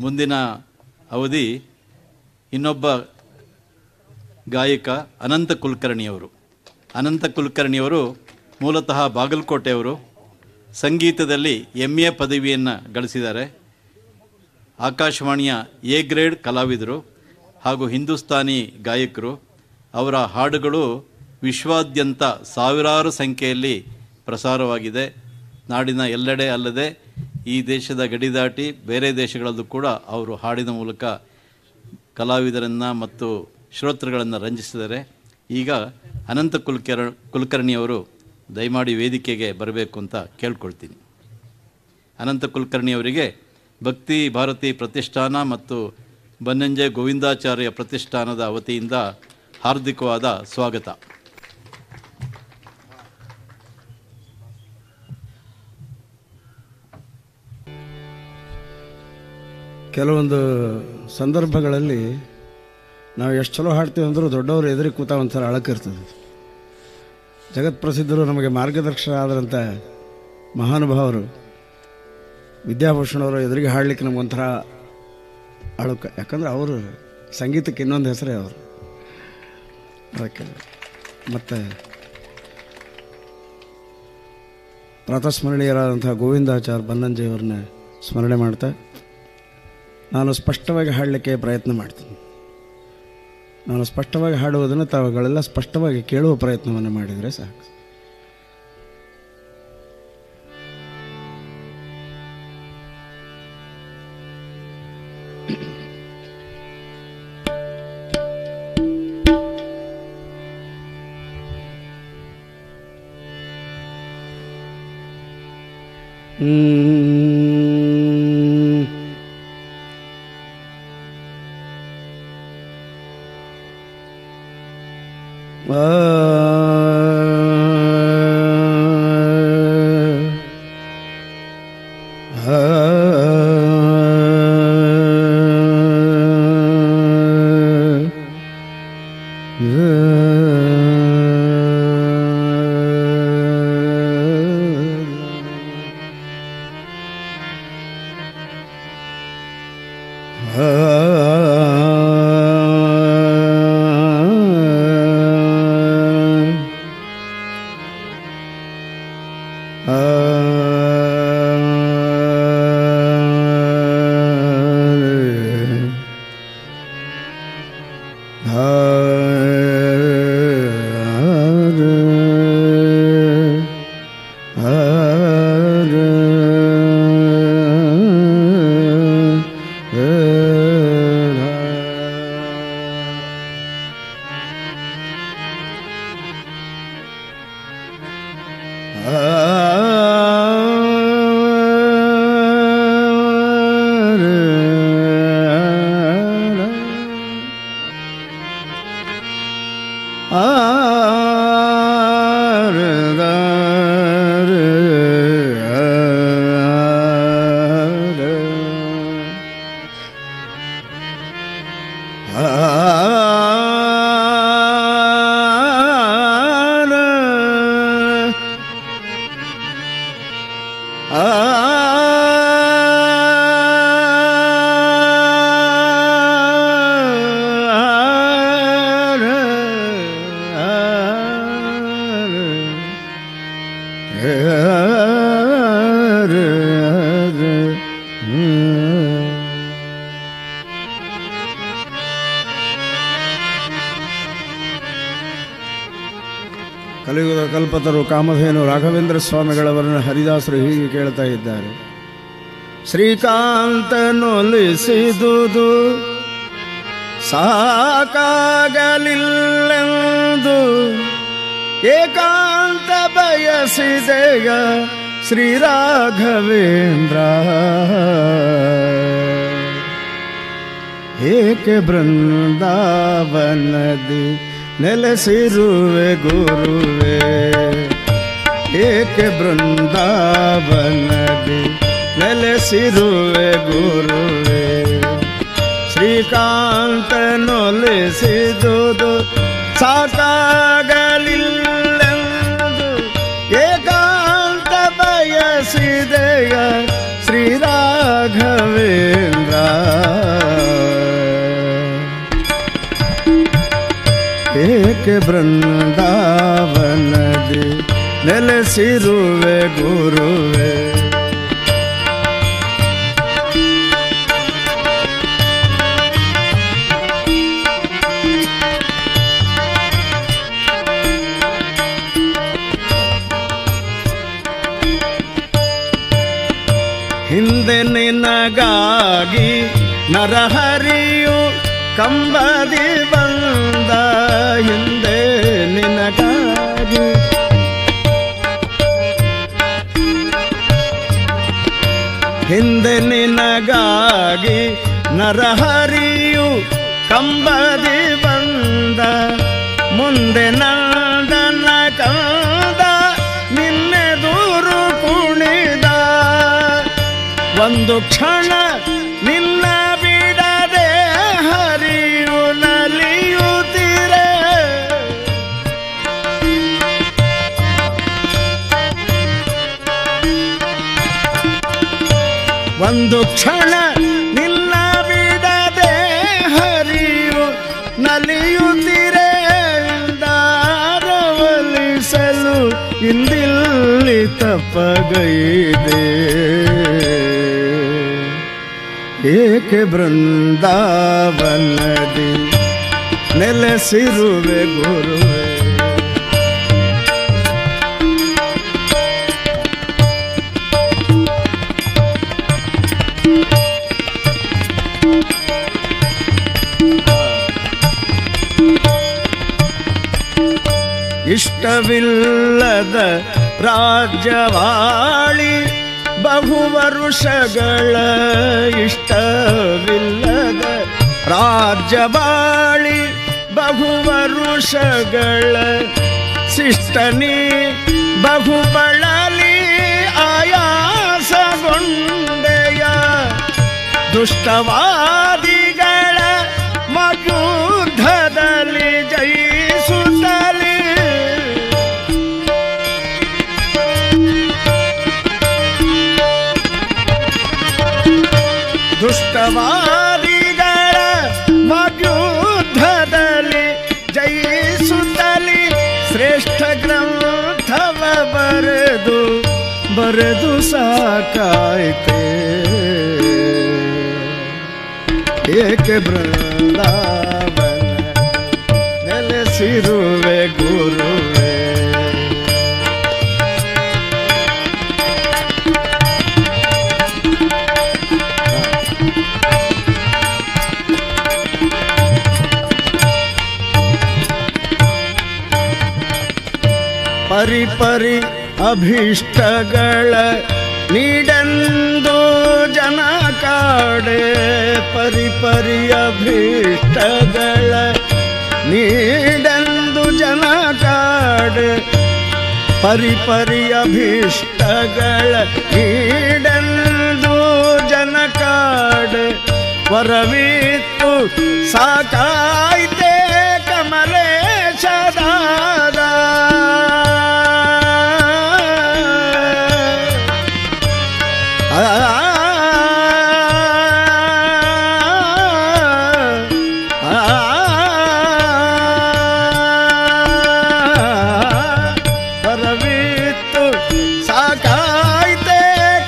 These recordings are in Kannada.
ಮುಂದಿನ ಅವಧಿ ಇನ್ನೊಬ್ಬ ಗಾಯಕ ಅನಂತ ಕುಲಕರ್ಣಿಯವರು. ಅನಂತ ಕುಲಕರ್ಣಿಯವರು ಮೂಲತಃ ಬಾಗಲಕೋಟೆಯವರು. ಸಂಗೀತದಲ್ಲಿ MA ಪದವಿಯನ್ನು ಗಳಿಸಿದ್ದಾರೆ. ಆಕಾಶವಾಣಿಯ A ಗ್ರೇಡ್ ಕಲಾವಿದರು ಹಾಗೂ ಹಿಂದೂಸ್ತಾನಿ ಗಾಯಕರು. ಅವರ ಹಾಡುಗಳು ವಿಶ್ವಾದ್ಯಂತ ಸಾವಿರಾರು ಸಂಖ್ಯೆಯಲ್ಲಿ ಪ್ರಸಾರವಾಗಿದೆ. ನಾಡಿನ ಎಲ್ಲೆಡೆ ಅಲ್ಲದೆ ಈ ದೇಶದ ಗಡಿ ದಾಟಿ ಬೇರೆ ದೇಶಗಳಲ್ಲೂ ಕೂಡ ಅವರು ಹಾಡಿನ ಮೂಲಕ ಕಲಾವಿದರನ್ನು ಮತ್ತು ಶ್ರೋತೃಗಳನ್ನು ರಂಜಿಸಿದ್ದಾರೆ. ಈಗ ಅನಂತ ಕುಲಕರ್ಣಿಯವರು ದಯಮಾಡಿ ವೇದಿಕೆಗೆ ಬರಬೇಕು ಅಂತ ಕೇಳ್ಕೊಳ್ತೀನಿ. ಅನಂತ ಕುಲಕರ್ಣಿಯವರಿಗೆ ಭಕ್ತಿ ಭಾರತಿ ಪ್ರತಿಷ್ಠಾನ ಮತ್ತು ಬನ್ನಂಜೆ ಗೋವಿಂದಾಚಾರ್ಯ ಪ್ರತಿಷ್ಠಾನದ ವತಿಯಿಂದ ಹಾರ್ದಿಕವಾದ ಸ್ವಾಗತ. ಕೆಲವೊಂದು ಸಂದರ್ಭಗಳಲ್ಲಿ ನಾವು ಎಷ್ಟು ಚಲೋ ಹಾಡ್ತೀವಿ ಅಂದರೂ ದೊಡ್ಡವರು ಎದುರಿಗೆ ಕೂತ ಒಂಥರ ಅಳಕಿರ್ತದೆ. ಜಗತ್ಪ್ರಸಿದ್ಧರು, ನಮಗೆ ಮಾರ್ಗದರ್ಶಕರಾದಂಥ ಮಹಾನುಭಾವರು ವಿದ್ಯಾಭೂಷಣವರು ಎದುರಿಗೆ ಹಾಡಲಿಕ್ಕೆ ನಮಗೊಂಥರ ಅಳುಕ. ಯಾಕಂದರೆ ಅವರು ಸಂಗೀತಕ್ಕೆ ಇನ್ನೊಂದು ಹೆಸರೇ ಅವರು. ಅದಕ್ಕೆ ಮತ್ತು ಪ್ರಾತಸ್ಮರಣೀಯರಾದಂಥ ಗೋವಿಂದಾಚಾರ್ಯ ಬನ್ನಂಜೆಯವ್ರನ್ನ ಸ್ಮರಣೆ ಮಾಡ್ತಾ ನಾನು ಸ್ಪಷ್ಟವಾಗಿ ಹಾಡಲಿಕ್ಕೆ ಪ್ರಯತ್ನ ಮಾಡ್ತೀನಿ. ನಾನು ಸ್ಪಷ್ಟವಾಗಿ ಹಾಡುವುದನ್ನು ತಾವುಗಳೆಲ್ಲ ಸ್ಪಷ್ಟವಾಗಿ ಕೇಳುವ ಪ್ರಯತ್ನವನ್ನು ಮಾಡಿದರೆ ಸಾಕು. ಕಲಿಯುಗದ ಕಲ್ಪತರು ಕಾಮಧೇನು ರಾಘವೇಂದ್ರ ಸ್ವಾಮಿಗಳವರನ್ನು ಹರಿದಾಸರು ಹೀಗೆ ಕೇಳ್ತಾ ಇದ್ದಾರೆ. ಶ್ರೀಕಾಂತನೊಲಿಸಿದುದು ಸಾಕಾಗಲಿಲ್ಲೆಂದು ಏಕಾಂತ ಬಯಸಿದೆಯ ಶ್ರೀರಾಘವೇಂದ್ರ. ಏಕೆ ಬೃಂದಾವನದಿ ನೆಲೆಸಿರುವೆ ಗುರುವೇ, ಏಕೆ ಬೃಂದಾವನದಿ ನೆಲೆಸಿರುವೆ ಗುರುವೇ. ಶ್ರೀಕಾಂತನೊಲಿಸಿದುದು ಸಾಕಾಗಲಿಲ್ಲೆಂದು ಏಕಾಂತ ಬಯಸಿದೆಯ ಶ್ರೀರಾಘವೇಂದ್ರ. ಏಕೆ ಬೃಂದಾವನದಿ ನೆಲೆಸಿರುವೆ ಗುರುವೆ. ಹಿಂದೆ ನಿನಗಾಗಿ ನರಹರಿಯು ಕಂಬದಿ ಬಂದ, ಹಿಂದೆ ನಿನಗಾಗಿ ಹಿಂದೆ ನಿನಗಾಗಿ ನರಹರಿಯು ಕಂಬದಿ ಬಂದ, ಮುಂದೆ ನಂದನ ಕಂದ ನಿನ್ನೆದುರು ಕುಣಿದ. ಒಂದು ಕ್ಷಣ ನಿನ್ನ ಬಿಡದೆ ಹರಿಯು ನಲಿಯುತ್ತಿರೆ, ಒಂದು ಕ್ಷಣ ನಿನ್ನ ಬಿಡದೆ ಹರಿಯು ನಲಿಯುತ್ತಿರೆ. ದಾರವಲಿಸಲು ಇಂದಿಲ್ಲಿ ತಪ್ಪಗೈದೆ, ಏಕೆ ಬೃಂದಾವನದಿ ನೆಲೆಸಿರುವೆ ಗುರುವೆ. ಇಷ್ಟವಿಲ್ಲದ ರಾಜ್ಯವಾಳಿ ಬಹುವರುಷಗಳ, ಇಷ್ಟವಿಲ್ಲದ ರಾಜ್ಯವಾಳಿ ಬಹುವರುಷಗಳ, ಶಿಷ್ಟನಿ ಬಹುಬಳಲಿ ಆಯಾಸಗೊಂಡೆಯ. ದುಷ್ಟವಾದಿಗಳ ಮಯುದ್ಧದಲ್ಲಿ ಜಯಿಸುತ್ತಲೇ, ದುಷ್ಟವಾದಿಗಳ ಮಯುದ್ಧದಲ್ಲಿ ಜಯಿಸುತ್ತಲೇ, ಶ್ರೇಷ್ಠ ಗ್ರಂಥವ ಬರೆದು ಬರೆದು ಸಾಕಾಯ್ತೆ, ಏಕೆ ಬೃಂದಾವನ ನೆಲೆಸಿರುವೆ ಗುರುವೆ. ಪರಿಪರಿ ಅಭೀಷ್ಟಗಳ ನೀಡೆಂದು ಜನ ಕಾಡೆ, ಪರಿಪರಿ ಅಭೀಷ್ಟಗಳ ನೀಡೆಂದು ಜನ ಕಾಡೆ, ಪರಿಪರಿ ಅಭೀಷ್ಟಗಳ ನೀಡೆಂದು ಜನ ಕಾಡೆ. ವರವಿತ್ತು ಸಾಕಾಯ್ತೆ ಕಮಲೇಶದಾದ, ವರವಿತ್ತು ಸಾಕಾಯ್ತೆ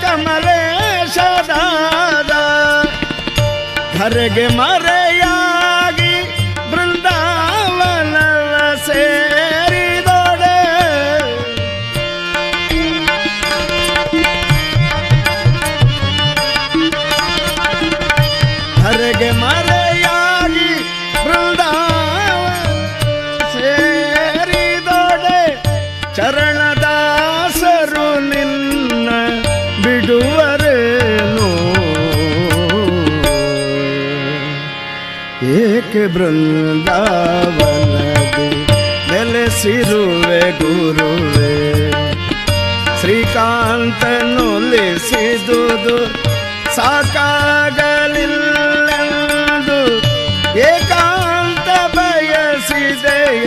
ಕಮಲೇಶದಾದ. ಧರೆಗೆ ಮರೆಯಾಗಿ ಬೃಂದಾವನವ ಸೇರಿದೊಡೆ, ಧರೆಗೆ ಮರೆಯಾಗಿ ಬೃಂದಾವನ ಸೇರಿದೊಡೆ. ಚರಣದಾಸರು ನಿನ್ನ ಬಿಡುವರೇನು, ಏಕೆ ಬೃಂದಾವನದಿ ನೆಲೆಸಿರುವೆ ಗುರುವೆ. ಶ್ರೀಕಾಂತನೊಲಿಸಿದುದು ಸಾಕಾಗಲಿಲ್ಲೆಂದು ಏಕಾಂತ ಬಯಸಿದೆಯ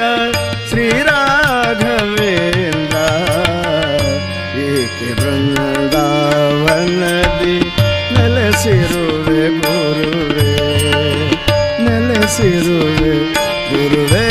ಶ್ರೀರಾಘವೇಂದ್ರ, ಏಕೆ ಬೃಂದಾವನದಿ ನೆಲೆಸಿರುವೆ ಗುರುವೆ, ನೆಲೆಸಿರುವೆ ಗುರುವೇ.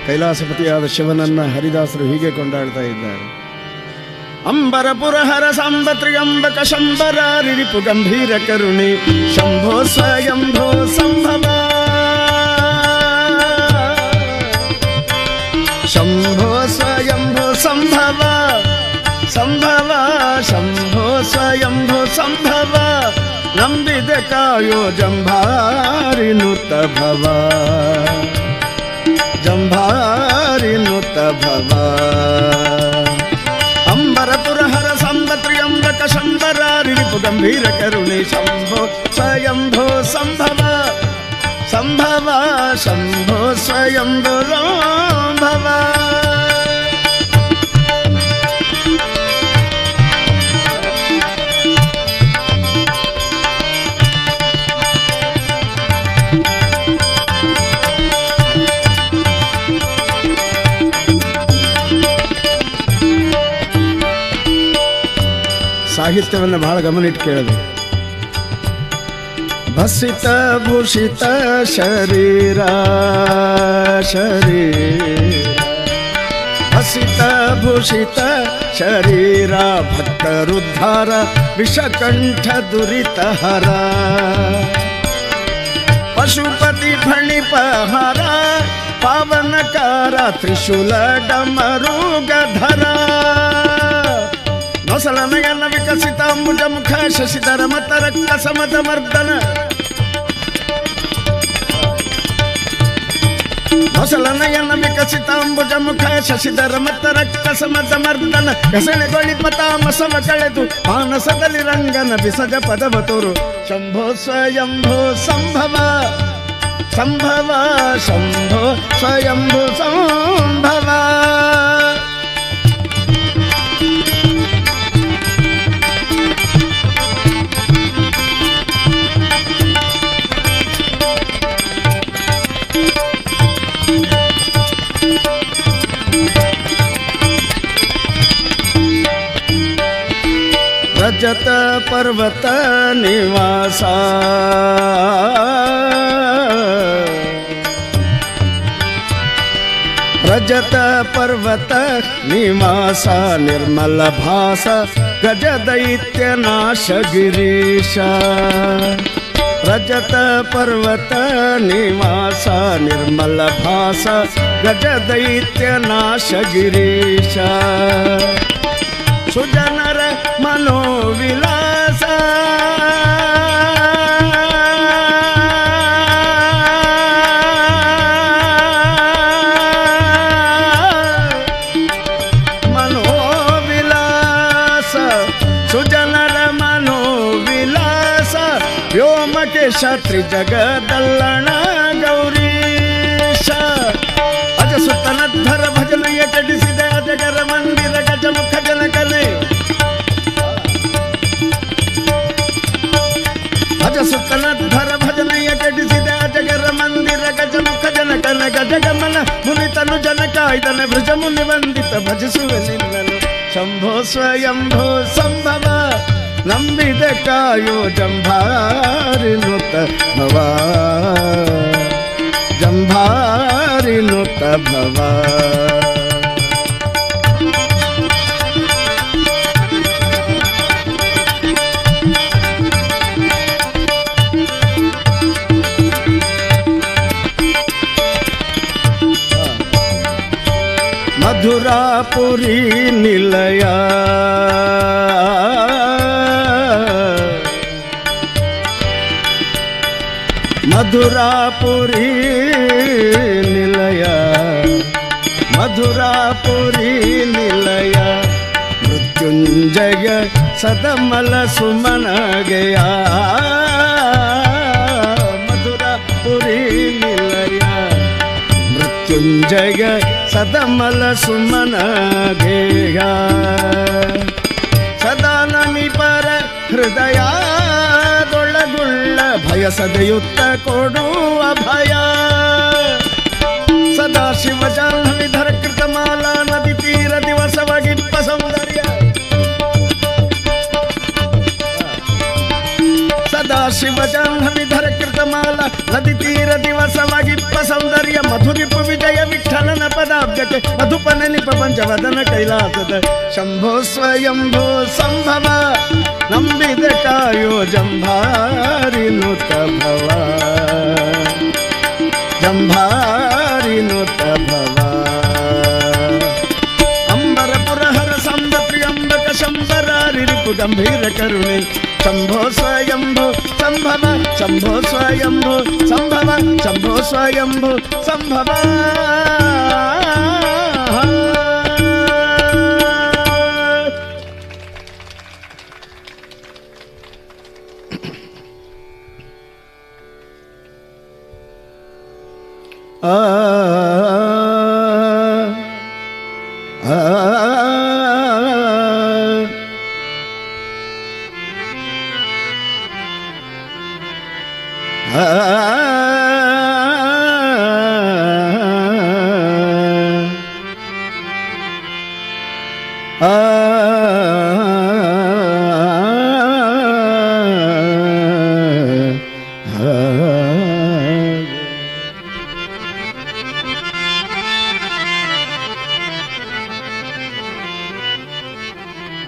ಕೈಲಾಸಪತಿಯಾದ ಶಿವನನ್ನ ಹರಿದಾಸರು ಹೀಗೆ ಕೊಂಡಾಡ್ತಾ ಇದ್ದಾರೆ. ಅಂಬರಪುರಹರ ಸಾಂಬತ್ರಿಯಂಬಕ ಶಂಬರ ರಿಪು ಗಂಭೀರ ಕರುಣಿ ಶಂಭೋ ಸ್ವಯಂಭೋ ಸಂಭವ ಶಂಭೋ ಸ್ವಯಂಭೋ ಸಂಭವ ಸಂಭವ ಶಂಭೋ ಸ್ವಯಂಭೋ ಸಂಭವ ನಂಬಿದ ಕಾಯೋ ಜಂಭಾರಿ ನುತ ಭವ ಜಂಭಾರಿ ನುತ ಭವ ಅಂಬರಪುರಹರ ಸಾಂಬತ್ರಿಯಂಬಕ ಶಂಬರ ರಿಪು ಗಂಭೀರ ಕರುಣಿ ಶಂಭೋ ಸ್ವಯಂಭೋ ಸಂಭವ ಸಂಭವ ಶಂಭೋ ಸ್ವಯಂಭೋ ಸಂಭವ ಸಾಹಿತ್ಯವನ್ನು ಬಹಳ ಗಮನ ಇಟ್ಟು ಕೇಳಬೇಕು. ಭಸಿತ ಭೂಷಿತ ಶರೀರ ಶರೀರ ಭಸಿತ ಭೂಷಿತ ಶರೀರ ಭಕ್ತರುದ್ಧಾರ ವಿಷಕಂಠ ದುರಿತಹರ ಪಶುಪತಿ ಫಣಿಪಹರ ಪಾವನಕಾರ ತ್ರಿಶೂಲ ಡಮರುಗಧರ ನೊಸಲನಯನ ವಿಕಸಿತ ಅಂಬುಜ ಮುಖ ಶಶಿಧರ ಮತ ರಕ್ತ ಸಮತ ಮರ್ದನ ನೊಸಲನಯನ ವಿಕಸಿತ ಅಂಬುಜ ಮುಖ ಶಶಿಧರ ಮತ ರಕ್ತ ಸಮತ ಮರ್ದನ ಹೆಸಳೆಗೊಳಿ ಪತಾಮಸವ ಕಳೆದು ಮಾನಸದಲ್ಲಿ ರಂಗನ ಬಿಸಜ ಪದವ ತೋರು ಶಂಭೋ ಸ್ವಯಂಭೋ ಸಂಭವ ಸಂಭವ ಶಂಭೋ ಸ್ವಯಂಭೋ ಸಂಭವ ರಜತ ಪರ್ವತ ನಿವಾಸ ರಜತ ಪರ್ವತ ನಿವಾಸ ನಿರ್ಮಲ ಭಾಸ ಗಜ ದೈತ್ಯ ನಾಶ ಗಿರೀಶ ರಜತ ಪರ್ವತ ನಿವಾಸ ನಿರ್ಮಲ ಭಾಸ ಗಜ ದೈತ್ಯ ನಾಶ ಗಿರೀಶ ಸುಜನರ ಮನೋವಿಲಾಸ ಮನೋವಿಲಾಸ ಸುಜನರ ಮನೋವಿಲಾಸ ವ್ಯೋಮಕೇಶ ತ್ರಿಜಗದಲ್ಲಣ ಗೌರೀಶ ಅಜ ಸುತ್ತನದ್ಧರ ಭಜನೆಯ ಕೆಡಿಸಿದ ಅಜಗರ ಮಂದಿರ ಗಜಮುಖ ಜನಕನೆ ಅಜ ಸುತ್ತನದ್ಧರ ಭಜನೆಯ ಕೆಡಿಸಿದ ಅಜಗರ ಮಂದಿರ ಗಜಮುಖ ಜನಕನೆ ಗಜಾನನ ಗಜಗಮನ ಮುನಿತನು ಜನಕಾಯ್ದನ ಭೃಜ ಮುನಿ ವಂದಿತ ಭಜಿಸುವೆ ನಿನ್ನನು. ಶಂಭೋ ಸ್ವಯಂಭೋ ಸಂಭವ ನಂಬಿದ ಕಾಯೋ ಜಂಭಾರಿ ನುತ ಭವ ಜಂಭಾರಿ ನುತ ಭವ. ಮಧುರಾಪುರಿ ನಿಲಯ ಮಧುರಾಪುರಿ ನಿಲಯ ಮಧುರಾಪುರಿ ನಿಲಯ ಮೃತ್ಯುಂಜಯ ಸದಮಲ ಸುಮನಗೆಯ ಮಧುರಾಪುರಿ ನಿಲಯ ಮೃತ್ಯುಂಜಯ ಸದಮಲ ಸುಮನಗೆಯ ಸದಾ ನಮಿಪರ ಹೃದಯದೊಳಗುಳ್ಳ ಭಯ ಸದೆಯುತ್ತ ಕೊಡುವ ಭಯ. ಸದಾ ಶಿವ ಜಾಹ್ನವಿಧರ ಕೃತಮಾಲಾ ನದಿ ತೀರ ದಿವಸವಾಗಿಪ್ಪ ಸೌಂದರ್ಯ. ಸದಾ ಶಿವ ಜಾಹ್ನವಿಧರ ಕೃತಮಾಲಾ ನದಿ ತೀರ ದಿವಸವಾಗಿಪ್ಪ ಸೌಂದರ್ಯ. ಮಧುರಿಪು ವಿಜಯ ವಿಠಲನ ಪದಾಬ್ಜಕ್ಕೆ ಮಧುಪನ ನಿಪ ಪಂಚವದನ ಕೈಲಾಸದ. ಶಂಭೋ ಸ್ವಯಂಭೋ ಸಂಭವ ನಂಬಿದ ಕಾಯೋ ಜಂಭಾರಿ ನುತ ಭವ ಜಂಭಾರಿ ನುತ ಭವ. ಅಂಬರ ಪುರಹರ ಸಂಬ ಪ್ರಿಯಂಬಕ ಶಂಬರಾರಿ ರಿಪು ಗಂಭೀರ ಕರುಣೆ. ಶಂಭೋ ಸ್ವಯಂಭೋ ಸಂಭವ ಶಂಭೋ ಸ್ವಯಂಭೋ ಸಂಭವ ಶಂಭೋ ಸ್ವಯಂಭೋ ಸಂಭವ. ಆ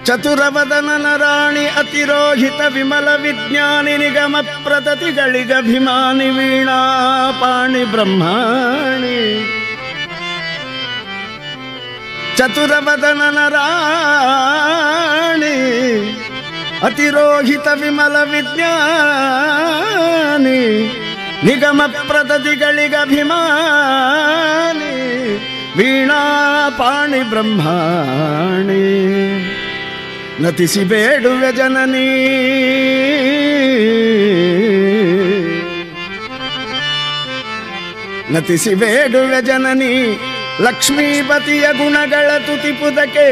ಚತುರವದನನ ರಾಣಿ ಅತಿರೋಹಿತ ವಿಮಲ ವಿಜ್ಞಾನಿ ನಿಗಮ ಪ್ರತತಿಗಳಿಗಭಿಮಾನಿ ವೀಣಾ ಪಾಣಿ ಬ್ರಹ್ಮಾಣಿ. ಚತುರವದನನ ರಾಣಿ ಅತಿರೋಹಿತ ವಿಮಲ ವಿಜ್ಞಾನಿ ನಿಗಮ ಪ್ರತತಿಗಳಿಗಭಿಮಾನಿ ವೀಣಾ ಪಾಣಿ ಬ್ರಹ್ಮಾಣಿ. ನತಿಸಿ ಬೇಡುವೆ ಜನನೀ ನತಿಸಿ ಬೇಡುವೆ ಜನನಿ ಲಕ್ಷ್ಮೀಪತಿಯ ಗುಣಗಳ ತುತಿಪುದಕ್ಕೆ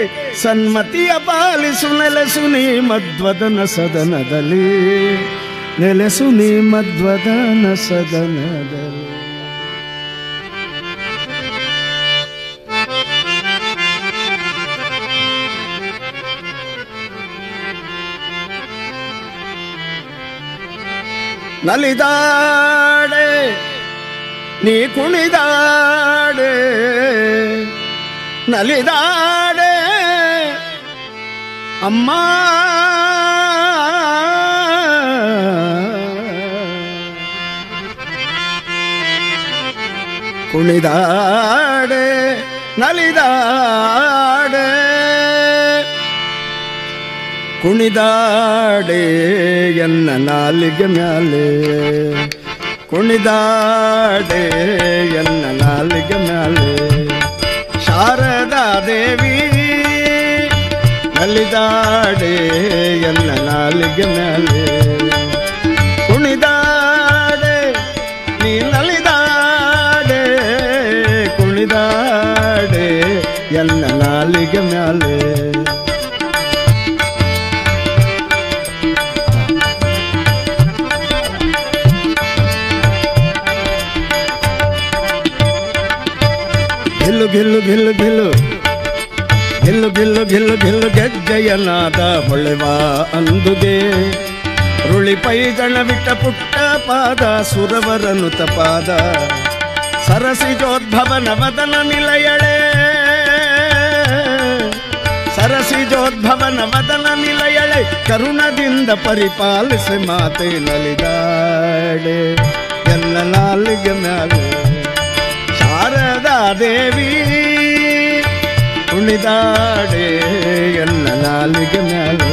ಸನ್ಮತಿಯ ಪಾಲಿಸು ನೆಲೆಸು ನೀ ಮಧ್ವದನ ಸದನದಲ್ಲಿ ನೆಲೆಸು ನೀ ಮಧ್ವದನ ಸದನದಲ್ಲಿ. ನಲಿದಾಡೆ ನೀ ಕುಣಿದಾಡೆ ನಲಿದಾಡೆ ಅಮ್ಮ ಕುಣಿದಾಡೆ ನಲಿದಾಡೆ ಕುಣಿದಾಡೆ ಎನ್ನ ನಾಲಿಗೆ ಮ್ಯಾಲೆ ಕುಣಿದಾಡೆ ಎನ್ನ ನಾಲಿಗೆ ಮ್ಯಾಲೆ ಶಾರದಾ ದೇವಿ ನಲಿದಾಡೆ ಎನ್ನ ನಾಲಿಗೆ ಮ್ಯಾಲೆ ಕುಣಿದಾಡೆ ನೀ ನಲಿದಾಡೆ ಕುಣಿದಾಡೆ ಎನ್ನ ನಾಲಿಗೆ ಮ್ಯಾಲೆ. ಗಿಲ್ಲು ಗಿಲ್ಲು ಗಿಲ್ಲು ಗಿಲ್ಲು ಗಿಲ್ಲು ಗಿಲ್ಲು ಗಿಲ್ಲು ಗಿಲ್ಲು ಗೆಜ್ಜೆಯನಾದ ಹೊಳೆವ ಅಂದುಗೆ ರುಳಿ ಪೈಗಣ ಬಿಟ್ಟ ಪುಟ್ಟ ಪಾದ ಸುರವರನುತ ಪಾದ ಸರಸಿಜೋದ್ಭವನ ವದನ ನಿಲಯಳೆ ಸರಸಿಜೋದ್ಭವನ ವದನ ನಿಲಯಳೆ ಕರುಣದಿಂದ ಪರಿಪಾಲಿಸಿ ಮಾತೆ ನಲಿದಾಡೆ ಎಲ್ಲ ನಾಲಿಗೆ ಮ್ಯಾಲೆ ಶಾರದಾ ದೇವಿ ಕುಣಿದಾಡೆ ಎಲ್ಲ ನಾಲಿಗೆ ಮ್ಯಾಲೆ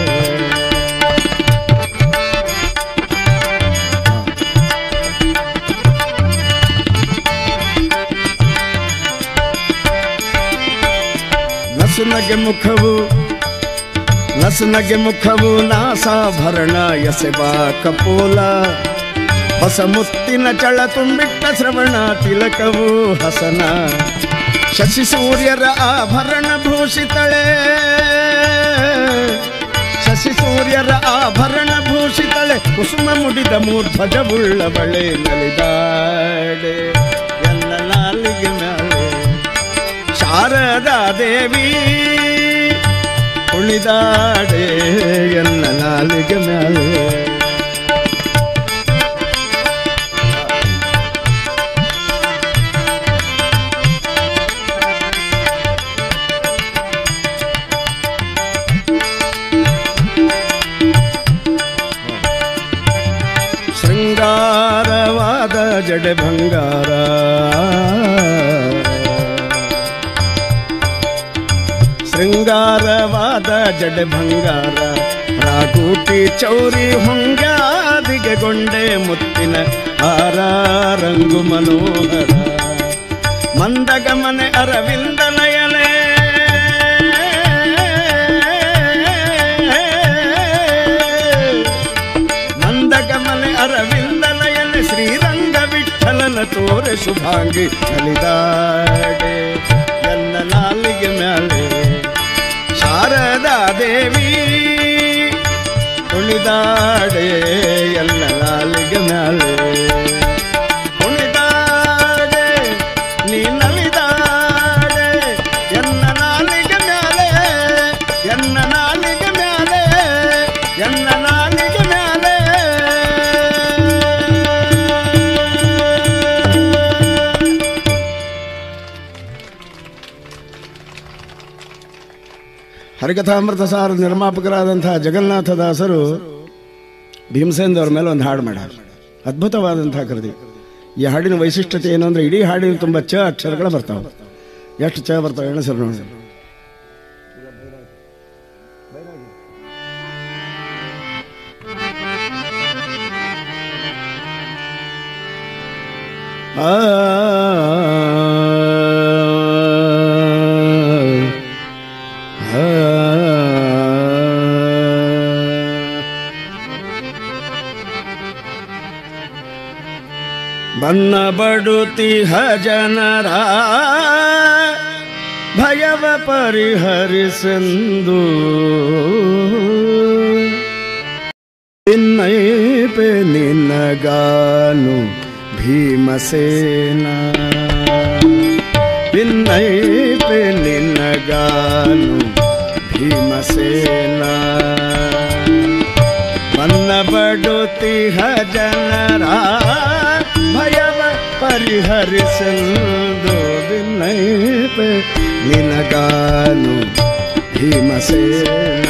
ನಸುನಗೆ ಮುಖವು ನಾಸಾಭರಣ ಎಸೆಬಾ ಕಪೋಲ ಹೊಸ ಮುತ್ತಿನ ಚಳ ತುಂಬಿಟ್ಟ ಶ್ರವಣ ತಿಲಕವು ಹಸನ ಶಶಿ ಸೂರ್ಯರ ಆಭರಣ ಭೂಷಿತಳೆ ಶಶಿ ಸೂರ್ಯರ ಆಭರಣ ಭೂಷಿತಳೆ ಕುಸುಮ ಮುಡಿದ ಮೂರ್ಧ್ವಜವುಳ್ಳ ಬಳೆ ನಲಿದಾಡೆ ಎಲ್ಲ ನಾಲಿಗೆ ಮ್ಯಾಲೆ ಶಾರದಾ ದೇವಿ ಕುಣಿದಾಡೆ ಎಲ್ಲ ನಾಲಿಗೆ ಮ್ಯಾಲೆ ಶೃಂಗಾರವಾದ ಜಡೆ ಬಂಗಾರ ಶೃಂಗಾರವಾದ ಜಡೆ ಬಂಗಾರ ರಾಗೂಟಿ ಚೌರಿ ಹೊಂಗಾದಿಗೆ ಗೊಂಡೆ ಮುತ್ತಿನ ಹಾರ ರಂಗು ಮನೋಹರ ಮಂದಗಮನೆ ಅರವಿಂದ ನಯನೆ ಮಂದಗಮನೆ ಅರವಿಂದ ನಯನೆ ಶ್ರೀರಂಗ ವಿಠಲನ ತೋರೆ ಶುಭಾಂಗಿ ನಲಿದಾಡೆ ಎಲ್ಲ ನಾಲಿಗೆ ಮ್ಯಾಲೆ ಶಾರದಾ ದೇವಿ ಕುಣಿದಾಡೆ ಎಲ್ಲ ನಾಲಿಗೆ ಮ್ಯಾಲೆ ಕುಣಿದಾಡೆ ನೀ ನಲಿದಾಡೆ ಎಲ್ಲ ನಾಲಿಗೆ ಮ್ಯಾಲೆ ಎಲ್ಲ ನಾಲಿಗೆ ಮ್ಯಾಲೆ ಎಲ್ಲ ನಾಲಿಗೆ ಮ್ಯಾಲೆ ಹರಿಕಥಾಮೃತ ಸಾರ ನಿರ್ಮಾಪಕರಾದಂತಹ ಜಗನ್ನಾಥದಾಸರು ಭೀಮಸೇನದವ್ರ ಮೇಲೆ ಒಂದು ಹಾಡು ಮಾಡ್ಯಾರ. ಅದ್ಭುತವಾದಂತಹ ಕೃತಿ. ಈ ಹಾಡಿನ ವೈಶಿಷ್ಟ್ಯತೆ ಏನು ಅಂದರೆ ಇಡೀ ಹಾಡಿನ ತುಂಬ ಚ ಅಕ್ಷರಗಳು ಬರ್ತಾವೆ. ಎಷ್ಟು ಚ ಬರ್ತಾವೆ ಎಣಸರು ನೋಡಿ. ಬನ್ನ ಬಡುತಿಹ ಜನರ ಭಯವ ಪರಿಹರಿಸೆಂದು ನಿನ್ನೈಪೆ ನಿನ್ನಗಾನು ಭೀಮಸೇನ ನಿನ್ನೈಪೆ ನಿನ್ನಗಾನು ಭೀಮಸೇನ ಬನ್ನ ಬಡುತಿಹ ಜನರ ಭಯವ ಪರಿಹರಿಸೆಂದು ನಿನ್ನೈಪೆ ನಿನಗಾನು ಭೀಮಸೇನ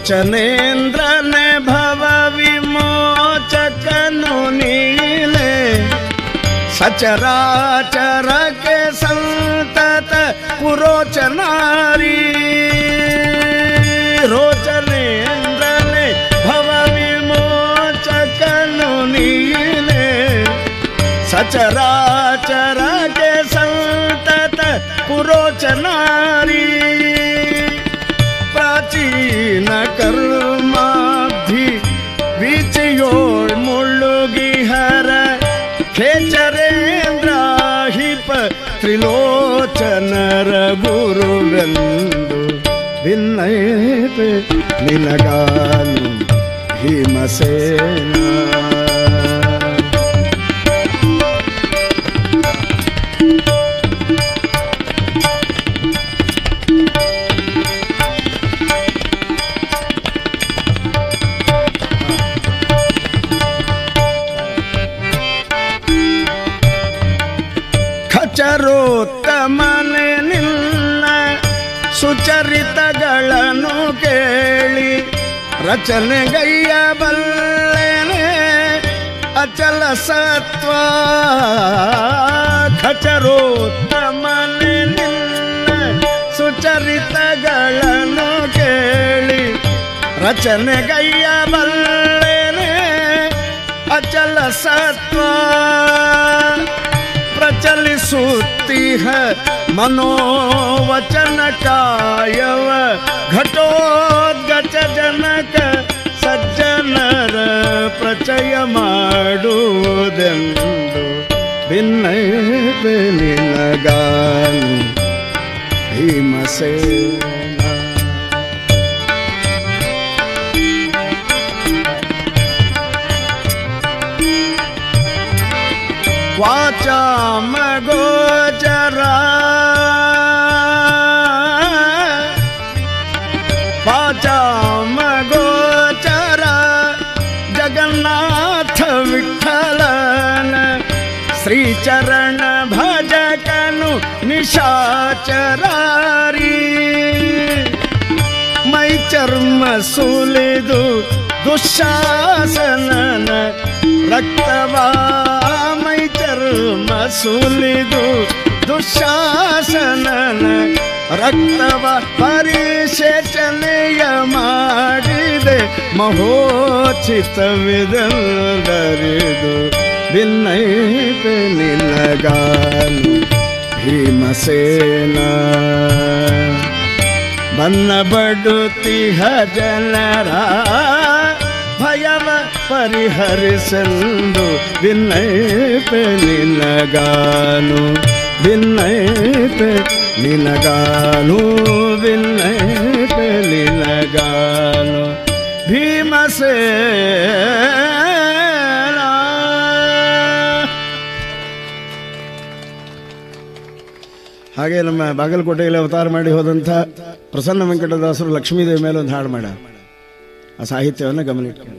ರೋಚನೇಂದ್ರನೆ ಭವ ವಿಮೋಚಕನು ನೀಲೆ ಸಚರಾಚರಕ್ಕೆ ಸಂತತ ಪುರೋಚನಾರಿ ರೋಚನೇಂದ್ರನೆ ಭವ ವಿಮೋಚಕನು ನೀಲೆ ಸಚರಾಚರಕ್ಕೆ ಸಂತತ ಪುರೋಚನಾರಿ ಪ್ರಾಚೀನ ಕರ್ಮಾಭಿ ವಿಚಯೋಳ್ ಮುಳ್ಳುಗಿಹರ ಖೇಚರೇಂದ್ರ ಹಿಪ ಭಿನ್ನೈತೆ ನಿನಗಾನು ಭೀಮಸೇನ. ಖಚರೋತ್ತಮನೆ ನಿನ್ನ ಸುಚರಿತಗಳನ್ನು ಕೇಳಿ ರಚನೆಗೈಯಬಲ್ಲೆನೆ ಅಚಲ ಸತ್ವ. ಖಚರೋತ್ತಮನೆ ನಿನ್ನ ಸುಚರಿತಗಳನ್ನು ಕೇಳಿ ರಚನೆಗೈಯಬಲ್ಲೆನೆ ಅಚಲ ಸತ್ವ. ಪ್ರಚಲಿಸುತ್ತೀಹ ಮನೋವಚನ ಕಾಯವ ಘಟೋದ್ಗಚ ಜನಕ ಸಜ್ಜನರ ಪ್ರಚಯ ಮಾಡುವುದೆಂದು ಭಿನ್ನೈತೆ ನಿನಗಾನು ಭೀಮಸೇನ. ವಾಚಾಮ ಗೋಚರ ವಾಚಾಮ ಗೋಚರ ಜಗನ್ನಾಥ ವಿಠಲನ ಶ್ರೀಚರಣ ಭಜಕನು ನಿಶಾಚರಾರಿ. ಮೈ ಚರ್ಮ ಸುಲಿದು ದುಶ್ಯಾಸನನ ರಕ್ತವಾ ಮೈ ಚರ್ಮ ಸುಲಿದು ದುಶ್ಯಾಸನನ ರಕ್ತವ ಪರಿಶೇಚನೆಯ ಮಾಡಿದೆ ಮಹೋಚಿತವಿದರಿದು ಭಿನ್ನೈತೆ ನಿನಗಾನು ಭೀಮಸೇನ. ಬನ್ನ ಬಡುತ್ತಿಹ ಜನರ ಭಯವ ಪರಿಹರಿಸಲು ಭಿನ್ನೈತೆ ನಿನಗಾನು ಭಿನ್ನೈತೆ ನಿನಗಾನು ಭಿನ್ನೈತೆ ನಿನಗಾನು ಭೀಮಸೇನ. ಹಾಗೆ ನಮ್ಮ ಬಾಗಲಕೋಟೆಯಲ್ಲಿ ಅವತಾರ ಮಾಡಿ ಹೋದಂಥ ಪ್ರಸನ್ನ ವೆಂಕಟದಾಸರು ಲಕ್ಷ್ಮೀದೇವಿ ಮೇಲೆ ಒಂದು ಹಾಡು ಮಾಡ್ಯಾರ. ಆ ಸಾಹಿತ್ಯವನ್ನು ಗಮನಿಟ್ಕೊಂಡು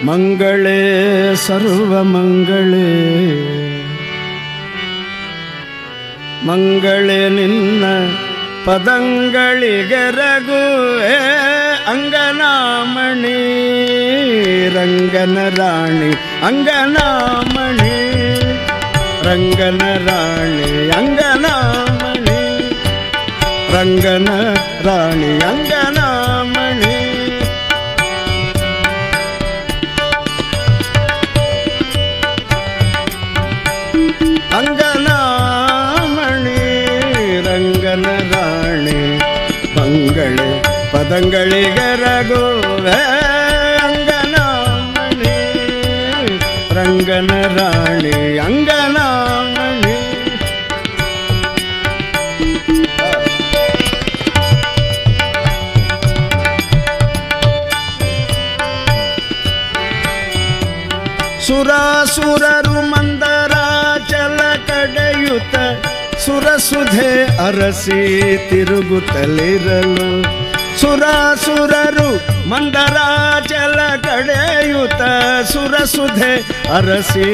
ಮಂಗಳೇ ಸರ್ವಮಂಗಳೇ ಮಂಗಳೇ ನಿನ್ನ ಪದಂಗಳಿಗೆರಗುವೆ ಅಂಗನಾಮಣಿ ರಂಗನ ರಾಣಿ ಅಂಗನಾಮಣಿ ರಂಗನ ರಾಣಿ ಅಂಗನಾಮಣಿ ರಂಗನ ರಾಣಿ ಅಂಗನಾಮಣಿ ಅಂಗನಾಮಣಿ ರಂಗನ ರಾಣಿ ಮಂಗಳೇ ಪದಂಗಳಿಗೆರಗುವೆ ಅಂಗನಾಮಣಿ ರಂಗನ ರಾಣಿ ಅಂಗನಾಮಣಿ. ಸುರಾಸುರರು ಮಂದರಾಚಲ ಕಡೆಯುತ ಸುರಸುಧೆ ಅರಸಿ ತಿರುಗುತ್ತಲಿರಲು. ಸುರಾಸುರರು ಮಂದರಾಚಲ ಕಡೆಯುತ ಸುರಸುಧೆ ಅರಸಿ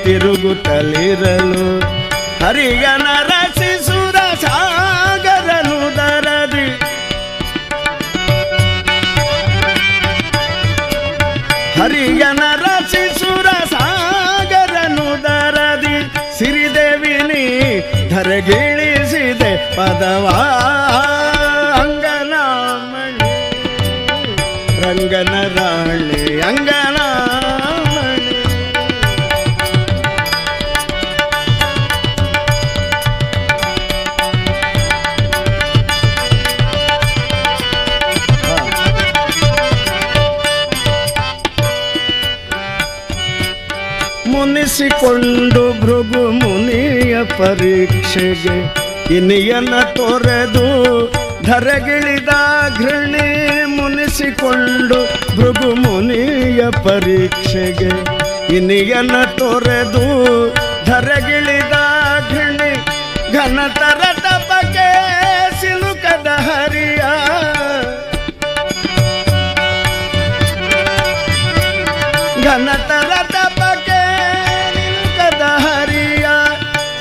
ತಿರುಗುತ್ತಲಿರಲು. ಹರಿಗನ ರಸಿ ಸುರ ಸಾಗರನು ದರದಿ ಹರಿಗನ ರಸಿ ಸುರ ಸಾಗರನು ದರದಿ ಸಿರಿದೇವಿನಿ ಧರೆಗಿಳಿಸಿದೆ ಪದವಾ. ಅಂಗನಾಮಣಿ ರಂಗನ ರಾಣಿ ಅಂಗನಾಮಣಿ. ಮುನಿಸಿಕೊಂಡು ಭೃಗು ಮುನಿಯ ಪರೀಕ್ಷೆಗೆ ಇನಿಯನ ತೊರೆದು ಧರೆಗಿಳಿದ ಘೃಣಿ. ಮುನಿಸಿಕೊಂಡು ಭೃಗು ಮುನಿಯ ಪರೀಕ್ಷೆಗೆ ಇನಿಯನ ತೊರೆದು ಧರೆಗಿಳಿದ ಘೃಣಿ. ಘನತರ ತಪಕ್ಕೆ ಸಿಲುಕದ ಹರಿಯ ಘನತರ ತಪಕ್ಕೆ ನಿಲುಕದ ಹರಿಯ.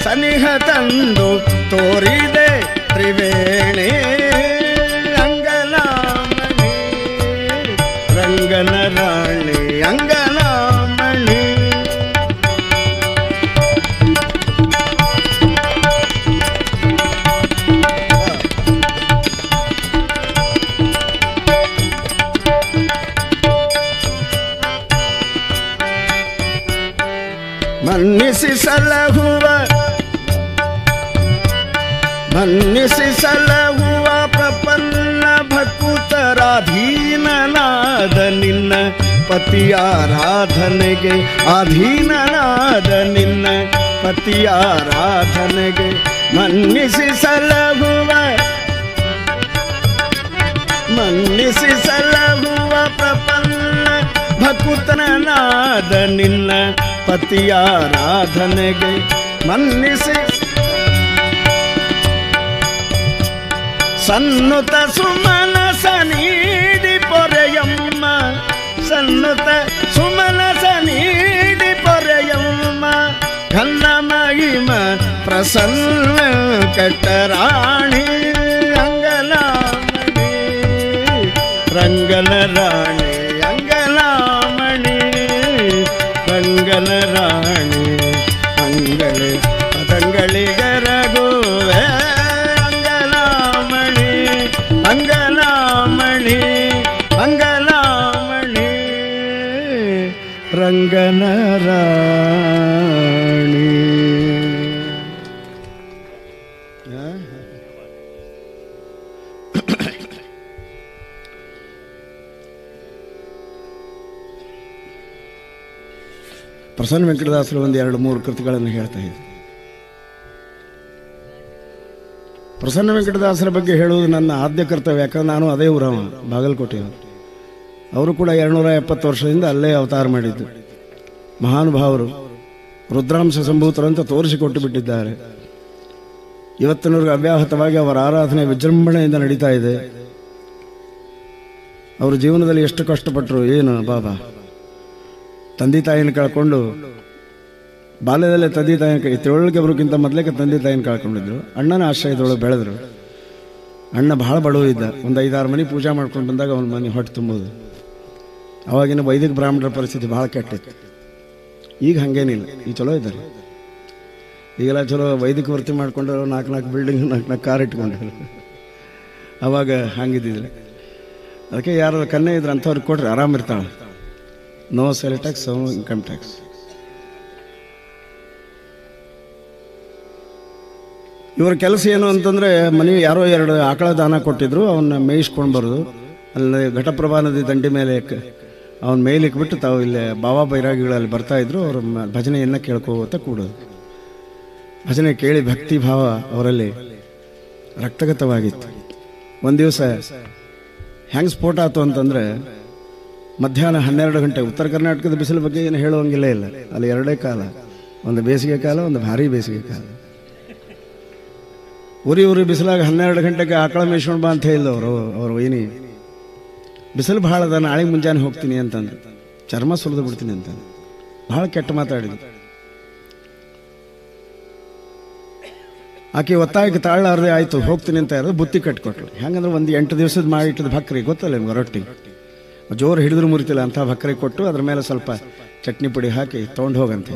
ಸನಿಹ ತಂದು ತೋರಿದೆ ತ್ರಿವೇಣಿ ಅಂಗನಾಮಣಿ ರಂಗನ ರಾಣಿ ಅಂಗನಾಮಣಿ. ಮನ್ನಿಸಿ ಸಲಹುವ ಪ್ರಪನ್ನ ಭಕುತರಾಧೀನನಾದ ನಿನ್ನ ಪತಿಯಾರಾಧನೆಗೆ. ಆಧೀನನಾದ ನಿನ್ನ ಪತಿಯಾರಾಧನೆಗೆ ಮನ್ನಿಸಿ ಸಲಹುವ ಪ್ರಪನ್ನ ಭಕುತನಾದ ನಿನ್ನ ಪತಿಯಾರಾಧನೆಗೆ ಮನ್ನಿಸಿ. ಸನ್ನುತ ಸುಮನಸ ನೀಡಿ ಪೊರೆಯಮ್ಮ ಸನ್ನುತ ಸುಮನಸ ನೀಡಿ ಪೊರೆಯಮ್ಮ. ಘನ್ನ ಮಹಿಮ ಪ್ರಸನ್ನ ಕಟ್ಟರಾಣಿ ಅಂಗನಾಮಣಿ ರಂಗನ ರಾಣಿ ಅಂಗನಾಮಣಿ ರಂಗನ ರಾಣಿ ಅಂಗಳೆ ಪದಂಗಳಿಗರಗುವೆ. ಅಂಗನಾಮಣಿ ಅಂಗನಾಮಣಿ ಅಂಗನಾಮಣಿ ರಂಗನ ರಾಣಿ. ಪ್ರಸನ್ನ ವೆಂಕಟದಾಸರು ಒಂದು 2-3 ಕೃತಿಗಳನ್ನು ಹೇಳ್ತಾ ಇದ್ದರು. ಪ್ರಸನ್ನ ವೆಂಕಟದಾಸರ ಬಗ್ಗೆ ಹೇಳುವುದು ನನ್ನ ಆದ್ಯ ಕರ್ತವ್ಯ. ಯಾಕಂದ್ರೆ ನಾನು ಅದೇ ಊರವ, ಬಾಗಲಕೋಟೆಯವರು. ಅವರು ಕೂಡ 270 ವರ್ಷದಿಂದ ಅಲ್ಲೇ ಅವತಾರ ಮಾಡಿದ್ದು ಮಹಾನುಭಾವರು. ರುದ್ರಾಂಶ ಸಂಭೂತರು ಅಂತ ತೋರಿಸಿಕೊಟ್ಟು ಬಿಟ್ಟಿದ್ದಾರೆ. ಇವತ್ತಿನವರೆಗೂ ಅವ್ಯಾಹತವಾಗಿ ಅವರ ಆರಾಧನೆ ವಿಜೃಂಭಣೆಯಿಂದ ನಡೀತಾ ಇದೆ. ಅವರು ಜೀವನದಲ್ಲಿ ಎಷ್ಟು ಕಷ್ಟಪಟ್ಟರು ಏನು ಬಾಬಾ. ತಂದೆ ತಾಯಿನ ಕಳ್ಕೊಂಡು ಬಾಲ್ಯದಲ್ಲೇ ತಂದೆ ತಾಯಿ ತಿಳುವಳಿಕೆ ಬರೋಕ್ಕಿಂತ ಮೊದಲೇ ತಂದೆ ತಾಯಿನ ಕಳ್ಕೊಂಡಿದ್ರು. ಅಣ್ಣನ ಆಶ್ರಯದೊಳಗೆ ಬೆಳೆದ್ರು. ಅಣ್ಣ ಬಹಳ ಬಡವ ಇದ್ದ. ಒಂದು 5-6 ಮನೆ ಪೂಜೆ ಮಾಡ್ಕೊಂಡು ಬಂದಾಗ ಅವನ ಮನೆ ಹೊಟ್ಟೆ ತುಂಬೋದು. ಅವಾಗಿನ ವೈದಿಕ ಬ್ರಾಹ್ಮಣರ ಪರಿಸ್ಥಿತಿ ಭಾಳ ಕೆಟ್ಟಿತ್ತು. ಈಗ ಹಾಗೇನಿಲ್ಲ, ಈಗ ಚಲೋ ಇದ್ದಾರೆ. ಈಗೆಲ್ಲ ಚಲೋ ವೈದಿಕ ವೃತ್ತಿ ಮಾಡ್ಕೊಂಡು 4 ಬಿಲ್ಡಿಂಗ್ 4 ಕಾರ್ ಇಟ್ಕೊಂಡ್ರು. ಅವಾಗ ಹಂಗಿದ್ದಿಲ್ಲ. ಅದಕ್ಕೆ ಯಾರು ಕನ್ಯೆ ಇದ್ರೆ ಅಂಥವ್ರಿಗೆ ಕೊಟ್ರೆ ಆರಾಮಿರ್ತಾಳೆ. No sale tax, no income tax. ಇವರ ಕೆಲಸ ಏನು ಅಂತಂದರೆ, ಮನೆ ಯಾರೋ 2 ಆಕಳ ದಾನ ಕೊಟ್ಟಿದ್ರು, ಅವನ್ನ ಮೇಯಿಸ್ಕೊಂಡು ಬರೋದು. ಅಲ್ಲಿ ಘಟಪ್ರಭಾ ನದಿ ದಂಡಿ ಮೇಲೆ ಅವನ ಮೇಲಿಕ್ಬಿಟ್ಟು ತಾವು ಇಲ್ಲೇ ಬಾಬಾ ಬೈರಾಗಿಗಳಲ್ಲಿ ಬರ್ತಾಯಿದ್ರು. ಅವ್ರ ಭಜನೆಯನ್ನು ಕೇಳ್ಕೋತ ಕೂಡೋದು. ಭಜನೆ ಕೇಳಿ ಭಕ್ತಿ ಭಾವ ಅವರಲ್ಲಿ ರಕ್ತಗತವಾಗಿತ್ತು. ಒಂದು ದಿವಸ ಹೆಂಗೆ ಸ್ಫೋಟ ಆಯ್ತು ಅಂತಂದರೆ, ಮಧ್ಯಾಹ್ನ 12 ಗಂಟೆ. ಉತ್ತರ ಕರ್ನಾಟಕದ ಬಿಸಿಲು ಬಗ್ಗೆ ಏನು ಹೇಳುವಂಗಿಲ್ಲ ಇಲ್ಲ. ಅಲ್ಲಿ ಎರಡೇ ಕಾಲ, ಒಂದು ಬೇಸಿಗೆ ಕಾಲ, ಒಂದು ಭಾರಿ ಬೇಸಿಗೆ ಕಾಲ. ಉರಿ ಬಿಸಿಲಾಗ 12 ಗಂಟೆಗೆ ಆಕಳ ಮೇಯ್ಸ್ಕೊಂಡು ಬಾ ಅಂತ ಹೇಳಿದವರು ಅವ್ರ ವೈನಿ. ಬಿಸಿಲು ಭಾಳ ಅದ, ನಾಳೆ ಮುಂಜಾನೆ ಹೋಗ್ತೀನಿ ಅಂತಂದು, ಚರ್ಮ ಸುಲಿದು ಬಿಡ್ತೀನಿ ಅಂತಂದು ಭಾಳ ಕೆಟ್ಟ ಮಾತಾಡಿದ್ರು. ಆಕೆ ಒತ್ತಾಯಕ್ಕೆ ತಾಳಾರದೆ ಆಯಿತು ಹೋಗ್ತೀನಿ ಅಂತ ಇರೋದು ಬುತ್ತಿ ಕಟ್ಕೊಟ್ಲು. ಹೆಂಗಂದ್ರೆ ಒಂದು 8 ದಿವಸದ ಮಾಡಿಟ್ಟಿದ್ದು ಭಕ್ರಿ ಗೊತ್ತಲ್ಲ ನಿಮ್ಗೆ, ರೊಟ್ಟಿ ಜೋರು ಹಿಡಿದ್ರು ಮುರಿತಿಲ್ಲ ಅಂತ ಭಕ್ರಿ ಕೊಟ್ಟು ಅದ್ರ ಮೇಲೆ ಸ್ವಲ್ಪ ಚಟ್ನಿ ಪುಡಿ ಹಾಕಿ ತೊಗೊಂಡು ಹೋಗಂತ.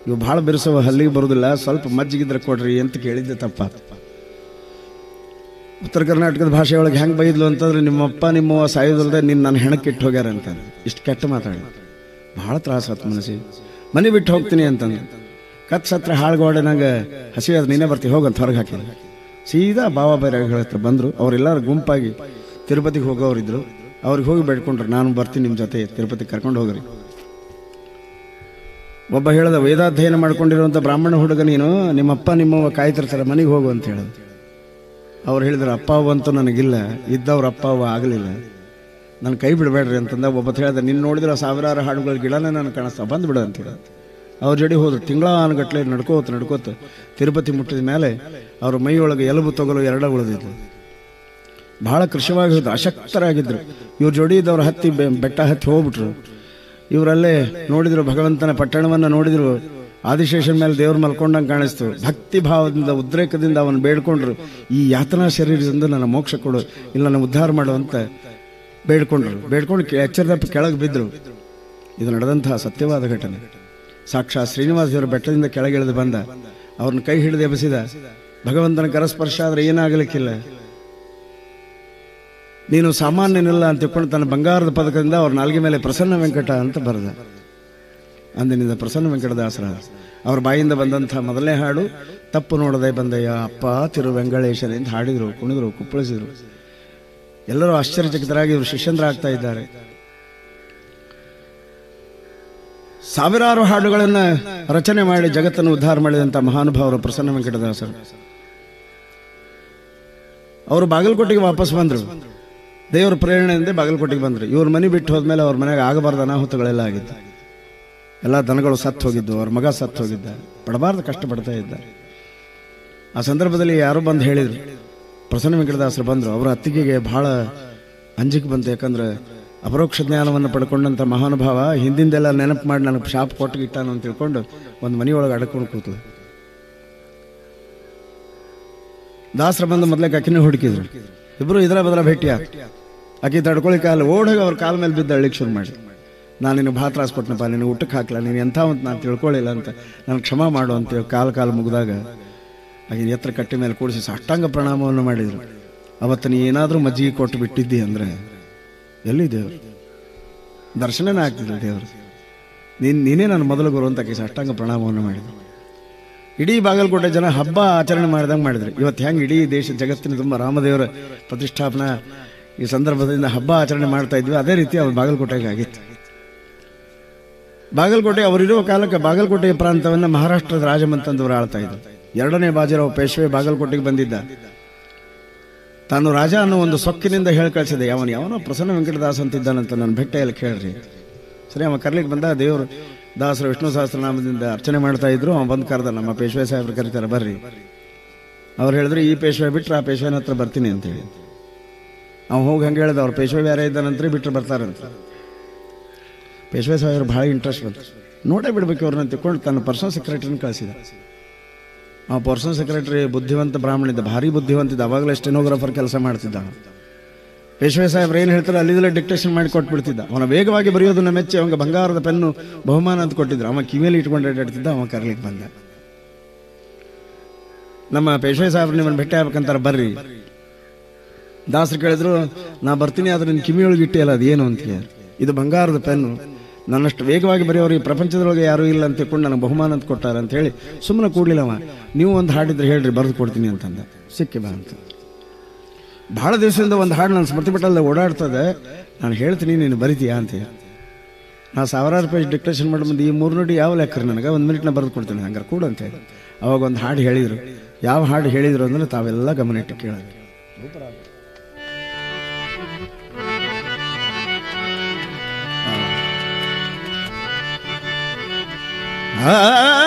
ಇವು ಭಾಳ ಬಿರುಸವ, ಹಲ್ಲಿಗೆ ಬರೋದಿಲ್ಲ, ಸ್ವಲ್ಪ ಮಜ್ಜಿಗಿದ್ರೆ ಕೊಡ್ರಿ ಅಂತ ಕೇಳಿದ್ದೆ ತಪ್ಪ. ಉತ್ತರ ಕರ್ನಾಟಕದ ಭಾಷೆಯೊಳಗೆ ಹೆಂಗೆ ಬೈದ್ಲು ಅಂತಂದ್ರೆ, ನಿಮ್ಮಪ್ಪ ನಿಮ್ಮವ್ವ ಸಾಯೋದಲ್ದೆ ನನ್ನ ಹೆಣಕ್ಕೆ ಇಟ್ಟು ಹೋಗ್ಯಾರ ಅಂತ. ಇಷ್ಟು ಕೆಟ್ಟ ಮಾತಾಡಿ ಭಾಳ ತ್ರಾಸ ಆಯ್ತು ಮನಸ್ಸಿಗೆ. ಮನೆ ಬಿಟ್ಟು ಹೋಗ್ತೀನಿ ಅಂತಂದು ಕತ್ ಸತ್ರ ಹಾಳ್ಗೋಡೆ ನಂಗೆ ಹಸಿವೆ ಅದು ನೀನೇ ಬರ್ತೀವಿ ಹೋಗಂತ ಹೊರಗೆ ಹಾಕಿದ್ರು. ಸೀದಾ ಬಾಬಾ ಬೈರಾಗಳ ಹತ್ರ ಬಂದರು. ಅವರೆಲ್ಲರೂ ಗುಂಪಾಗಿ ತಿರುಪತಿಗೆ ಹೋಗೋರಿದ್ರು. ಅವ್ರಿಗೆ ಹೋಗಿ ಬೇಡ್ಕೊಂಡ್ರು, ನಾನು ಬರ್ತೀನಿ ನಿಮ್ಮ ಜೊತೆ ತಿರುಪತಿಗೆ ಕರ್ಕೊಂಡು ಹೋಗ್ರಿ. ಒಬ್ಬ ಹೇಳ್ದ, ವೇದಾಧ್ಯಯನ ಮಾಡ್ಕೊಂಡಿರುವಂಥ ಬ್ರಾಹ್ಮಣ ಹುಡುಗ ನೀನು, ನಿಮ್ಮಪ್ಪ ನಿಮ್ಮವ್ವ ಕಾಯ್ತಿರ್ತಾರೆ, ಮನೆಗೆ ಹೋಗು ಅಂತ ಹೇಳೋದು. ಅವ್ರು ಹೇಳಿದ್ರು, ಅಪ್ಪ ಅವ್ವಂತೂ ನನಗಿಲ್ಲ, ಇದ್ದವ್ರ ಅಪ್ಪ ಅವ್ವ ಆಗಲಿಲ್ಲ, ನನ್ನ ಕೈ ಬಿಡಬೇಡ್ರಿ ಅಂತಂದ. ಒಬ್ಬತ್ತು ಹೇಳ್ದೆ, ನಿನ್ನ ನೋಡಿದ್ರೆ ಸಾವಿರಾರು ಹಾಡುಗಳ ಗಿಡನೇ ನನಗೆ ಕಾಣಿಸ್ತಾ, ಬಂದುಬಿಡು ಅಂತೇಳಿ ಅವ್ರ ಜಡಿ ಹೋದ್ರು. ತಿಂಗಳಾನುಗಟ್ಲೆ ನಡ್ಕೋತ ತಿರುಪತಿ ಮುಟ್ಟಿದ ಮೇಲೆ ಅವ್ರ ಮೈಯೊಳಗೆ ಎಲುಬು ತೊಗಲು 2 ಉಳಿದಿದ್ದು. ಭಾಳ ಕೃಷಿವಾಗಿ ಹೋದ್ರು, ಅಶಕ್ತರಾಗಿದ್ದರು. ಇವ್ರ ಜೋಡಿ ಇದ್ದವ್ರು ಹತ್ತಿ ಬೆಟ್ಟ ಹತ್ತಿ ಹೋಗ್ಬಿಟ್ರು. ಇವರಲ್ಲೇ ನೋಡಿದ್ರು, ಭಗವಂತನ ಪಟ್ಟಣವನ್ನು ನೋಡಿದ್ರು. ಆದಿಶೇಷನ ಮೇಲೆ ದೇವ್ರು ಮಲ್ಕೊಂಡಂಗೆ ಕಾಣಿಸ್ತು. ಭಕ್ತಿ ಭಾವದಿಂದ ಉದ್ರೇಕದಿಂದ ಅವನು ಬೇಡ್ಕೊಂಡ್ರು, ಈ ಯಾತನಾ ಶರೀರದಿಂದ ನನ್ನ ಮೋಕ್ಷ ಕೊಡು, ಇಲ್ಲ ನನ್ನ ಉದ್ಧಾರ ಮಾಡು ಅಂತ ಬೇಡ್ಕೊಂಡು ಎಚ್ಚರದಪ್ಪ ಕೆಳಗೆ ಬಿದ್ದರು. ಇದು ನಡೆದಂತಹ ಸತ್ಯವಾದ ಘಟನೆ. ಸಾಕ್ಷಾತ್ ಶ್ರೀನಿವಾಸ ದೇವರ ಬೆಟ್ಟದಿಂದ ಕೆಳಗಿಳಿದು ಬಂದ, ಅವ್ರನ್ನ ಕೈ ಹಿಡಿದು ಎಬಸಿದ. ಭಗವಂತನ ಕರಸ್ಪರ್ಶ ಆದರೆ ಏನಾಗಲಿಕ್ಕಿಲ್ಲ, ನೀನು ಸಾಮಾನ್ಯನಿಲ್ಲ ಅಂತ ತಿಳ್ಕೊಂಡು ತನ್ನ ಬಂಗಾರದ ಪದಕದಿಂದ ಅವ್ರ ನಾಲ್ಗೆ ಮೇಲೆ ಪ್ರಸನ್ನ ವೆಂಕಟ ಅಂತ ಬರೆದ. ಅಂದಿನಿಂದ ಪ್ರಸನ್ನ ವೆಂಕಟದಾಸರ. ಅವ್ರ ಬಾಯಿಂದ ಬಂದಂಥ ಮೊದಲನೇ ಹಾಡು ತಪ್ಪು ನೋಡದೆ ಬಂದಯ್ಯ ಅಪ್ಪ ತಿರು ವೆಂಗಳೇಶನೆಂದು ಹಾಡಿದರು, ಕುಣಿದ್ರು, ಕುಪ್ಪಳಿಸಿದ್ರು. ಎಲ್ಲರೂ ಆಶ್ಚರ್ಯಚಕಿತರಾಗಿ ಇವರು ಶಿಷ್ಯಂದ್ರಾಗ್ತಾ ಇದ್ದಾರೆ. ಸಾವಿರಾರು ಹಾಡುಗಳನ್ನು ರಚನೆ ಮಾಡಿ ಜಗತ್ತನ್ನು ಉದ್ಧಾರ ಮಾಡಿದಂಥ ಮಹಾನುಭಾವರು ಪ್ರಸನ್ನ ವೆಂಕಟದಾಸರು. ಅವರು ಬಾಗಲಕೋಟೆಗೆ ವಾಪಸ್ ಬಂದರು. ದೇವರ ಪ್ರೇರಣೆಯಿಂದ ಬಾಗಲಕೋಟೆಗೆ ಬಂದರು. ಇವ್ರ ಮನೆ ಬಿಟ್ಟು ಹೋದ್ಮೇಲೆ ಅವ್ರ ಮನೆಗೆ ಆಗಬಾರ್ದು ಅನಾಹುತಗಳೆಲ್ಲ ಆಗಿತ್ತು. ಎಲ್ಲ ದನಗಳು ಸತ್ತು ಹೋಗಿದ್ದು, ಅವ್ರ ಮಗ ಸತ್ತು ಹೋಗಿದ್ದ, ಪಡಬಾರ್ದು ಕಷ್ಟಪಡ್ತಾ ಇದ್ದ. ಆ ಸಂದರ್ಭದಲ್ಲಿ ಯಾರೋ ಬಂದು ಹೇಳಿದರು, ಪ್ರಸನ್ನ ವೆಂಕಟದಾಸರು ಬಂದರು. ಅವರ ಅತ್ತಿಗೆಗೆ ಭಾಳ ಅಂಜಿಕೆ ಬಂತು. ಯಾಕಂದ್ರೆ ಅಪರೋಕ್ಷ ಜ್ಞಾನವನ್ನು ಪಡ್ಕೊಂಡಂಥ ಮಹಾನುಭಾವ ಹಿಂದಿಂದೆಲ್ಲ ನೆನಪು ಮಾಡಿ ನನಗೆ ಶಾಪ್ ಕೊಟ್ಟಿಗಿಟ್ಟಾನು ಅಂತ ತಿಳ್ಕೊಂಡು ಒಂದು ಮನೆಯೊಳಗೆ ಅಡ್ಕೊಂಡು ಕೂತು. ದಾಸರ ಬಂದು ಮೊದಲೇ ಅಕ್ಕಿನ ಹುಡುಕಿದ್ರು. ಇಬ್ಬರು ಇದರ ಬದಲ ಭೇಟಿ ಆಯ್ತು. ಆಕೆ ತಡ್ಕೊಳ್ಳಿ ಕಾಲು ಓಡೋಗಿ ಅವ್ರ ಕಾಲ ಮೇಲೆ ಬಿದ್ದು ಅಳ್ಳಿಕ್ಕೆ ಶುರು ಮಾಡಿ, ನಾನು ನಿನಗೆ ಭಾಳ ತ್ರಾಸ ಕೊಟ್ಟನಪ್ಪ, ನಿನಗೆ ಊಟಕ್ಕೆ ಹಾಕ್ಲ, ನೀನು ಎಂಥ ಅಂತ ನಾನು ತಿಳ್ಕೊಳ್ಳಿಲ್ಲ ಅಂತ ನನಗೆ ಕ್ಷಮಾ ಮಾಡು ಅಂತೇಳಿ ಕಾಲು ಮುಗಿದಾಗ ಆಕೆ ಎತ್ತರ ಕಟ್ಟಿ ಮೇಲೆ ಕೂಡಿಸಿ ಸಾಷ್ಟಾಂಗ ಪ್ರಣಾಮವನ್ನು ಮಾಡಿದರು. ಅವತ್ತು ನೀ ಏನಾದರೂ ಮಜ್ಜಿಗೆ ಕೊಟ್ಟು ಬಿಟ್ಟಿದ್ದಿ ಅಂದರೆ ಎಲ್ಲಿ ದೇವರು ದರ್ಶನನೇ ಆಗ್ತಿದ್ದೆ. ದೇವರು ನೀನೇ ನನ್ನ ಮೊದಲು ಗುರು ಅಂತ ಆಕೆ ಸಾಷ್ಟಾಂಗ ಪ್ರಣಾಮವನ್ನು ಮಾಡಿದರು. ಇಡೀ ಬಾಗಲಕೋಟೆ ಜನ ಹಬ್ಬ ಆಚರಣೆ ಮಾಡಿದಂಗೆ ಮಾಡಿದ್ರು. ಇವತ್ತು ಹೆಂಗೆ ಇಡೀ ದೇಶ ಜಗತ್ತಿನ ತುಂಬ ರಾಮದೇವರ ಪ್ರತಿಷ್ಠಾಪನಾ ಈ ಸಂದರ್ಭದಿಂದ ಹಬ್ಬ ಆಚರಣೆ ಮಾಡ್ತಾ ಇದ್ವಿ, ಅದೇ ರೀತಿ ಅವ್ರು ಬಾಗಲಕೋಟೆಗೆ ಆಗಿತ್ತು. ಬಾಗಲಕೋಟೆ ಅವರಿರುವ ಕಾಲಕ್ಕೆ ಬಾಗಲಕೋಟೆಯ ಪ್ರಾಂತವನ್ನು ಮಹಾರಾಷ್ಟ್ರದ ರಾಜಮಂತಂದವರು ಆಳ್ತಾ ಇದ್ರು. 2ನೇ ಬಾಜಿರಾವ್ ಪೇಶ್ವೆ ಬಾಗಲಕೋಟೆಗೆ ಬಂದಿದ್ದ. ತಾನು ರಾಜ ಅನ್ನೋ ಒಂದು ಸೊಕ್ಕಿನಿಂದ ಹೇಳಿ ಕಳಿಸಿದೆ. ಯಾವನೋ ಪ್ರಸನ್ನ ವೆಂಕಟದಾಸ್ ಅಂತಿದ್ದಾನಂತ ನನ್ನ ಭೇಟಿಯಲ್ಲಿ ಕೇಳ್ರಿ. ಸರಿ, ಅವ ಕರ್ಲಿಕ್ಕೆ ಬಂದ. ದೇವರು ದಾಸರು ವಿಷ್ಣು ಸಹಸ್ರನಾಮದಿಂದ ಅರ್ಚನೆ ಮಾಡ್ತಾ ಇದ್ರು. ಅವನು ಬಂದು ಕರೆದ, ನಮ್ಮ ಪೇಶ್ವೆ ಸಾಹೇಬ್ರು ಕರೀತಾರೆ ಬರ್ರಿ. ಅವ್ರು ಹೇಳಿದ್ರು, ಈ ಪೇಶ್ವೆ ಬಿಟ್ಟರೆ ಆ ಪೇಶ್ವೆನ ಹತ್ರ ಬರ್ತೀನಿ ಅಂತೇಳಿ. ಅವ್ನು ಹೋಗಿ ಹಂಗೆ ಹೇಳಿದ, ಅವ್ರು ಪೇಶ್ವೆ ಬೇರೆ ಇದ್ದಾನಂತ ಬಿಟ್ಟರೆ ಬರ್ತಾರಂತ. ಪೇಶ್ವೆ ಸಾಹೇಬ್ರು ಭಾಳ ಇಂಟ್ರೆಸ್ಟ್ ಬಂತು. ನೋಡೇ ಬಿಡ್ಬೇಕು ಅವ್ರನ್ನ ತಿಳ್ಕೊಂಡು ತನ್ನ ಪರ್ಸನಲ್ ಸೆಕ್ರೆಟರಿನ ಕಳಿಸಿದ. ಆ ಪರ್ಸನಲ್ ಸೆಕ್ರೆಟರಿ ಬುದ್ಧಿವಂತ ಬ್ರಾಹ್ಮಣಿದ್ದ, ಭಾರಿ ಬುದ್ಧಿವಂತಿದ್ದ. ಅವಾಗಲೇ ಸ್ಟೆನೋಗ್ರಾಫರ್ ಕೆಲಸ ಮಾಡ್ತಿದ್ದ. ಪೇಶ್ವೆ ಸಾಹೇಬ್ರು ಏನು ಹೇಳ್ತಾರೆ ಅಲ್ಲಿದಲ್ಲೇ ಡಿಕ್ಟೇಷನ್ ಮಾಡಿ ಕೊಟ್ಬಿಡ್ತಿದ್ದ. ಅವನ ವೇಗವಾಗಿ ಬರೆಯೋದನ್ನ ಮೆಚ್ಚಿ ಅವಂಗೆ ಬಂಗಾರದ ಪೆನ್ನು ಬಹುಮಾನ ಅಂತ ಕೊಟ್ಟಿದ್ರು. ಅವ ಕಿವಿಯಲ್ಲಿ ಇಟ್ಕೊಂಡು ಅಡ್ಡಾಡ್ತಿದ್ದ. ಅವ ಕರ್ಲಿಕ್ಕೆ ಬಂದ. ನಮ್ಮ ಪೇಶ್ವೆ ಸಾಹೇಬ್ರು ನಿಮ್ಮನ್ನು ಭೇಟಿ ಆಗ್ಬೇಕಂತಾರೆ ಬರ್ರಿ. ದಾಸರು ಕೇಳಿದ್ರು, ನಾ ಬರ್ತೀನಿ, ಆದ್ರೆ ನಿನ್ನ ಕಿವಿಯೊಳಗೆ ಇಟ್ಟಿಯಲ್ಲ ಅದೇನು ಅಂತ. ಇದು ಬಂಗಾರದ ಪೆನ್ನು, ನನ್ನಷ್ಟು ವೇಗವಾಗಿ ಬರೆಯೋರು ಈ ಪ್ರಪಂಚದೊಳಗೆ ಯಾರೂ ಇಲ್ಲ ಅಂತ ತಿಳ್ಕೊಂಡು ನನಗೆ ಬಹುಮಾನ ಅಂತ ಕೊಟ್ಟಾರ ಅಂತ ಹೇಳಿ ಸುಮ್ಮನೆ ಕೂಡಲಿಲ್ಲವ. ನೀವು ಒಂದು ಹಾಡಿದ್ರೆ ಹೇಳ್ರಿ, ಬರೆದು ಕೊಡ್ತೀನಿ ಅಂತಂದ. ಸಿಕ್ಕಿ ಬಾ ಅಂತ. ಭಾಳ ದಿವಸದಿಂದ ಒಂದು ಹಾಡು ನನ್ನ ಸ್ಮೃತಿ ಪಟಲದ ಓಡಾಡ್ತದೆ, ನಾನು ಹೇಳ್ತೀನಿ, ನೀನು ಬರಿತೀಯಾ ಅಂತ. ನಾ 1000 ರೂಪಾಯಿ ಡಿಕ್ಟೇಷನ್ ಮಾಡಿ ಬಂದು, ಈ 3 ನುಡಿ ಯಾವ ಲೆಕ್ಕರಿ ನನಗೆ 1 ಮಿನಿಟ್ನ ಬರೆದು ಕೊಡ್ತೀನಿ, ಹಂಗಾರೆ ಕೂಡ ಅಂತ ಹೇಳಿ. ಅವಾಗ ಒಂದು ಹಾಡು ಹೇಳಿದರು. ಯಾವ ಹಾಡು ಹೇಳಿದರು ಅಂದರೆ ತಾವೆಲ್ಲ ಗಮನ ಇಟ್ಟು ಕೇಳೋದು.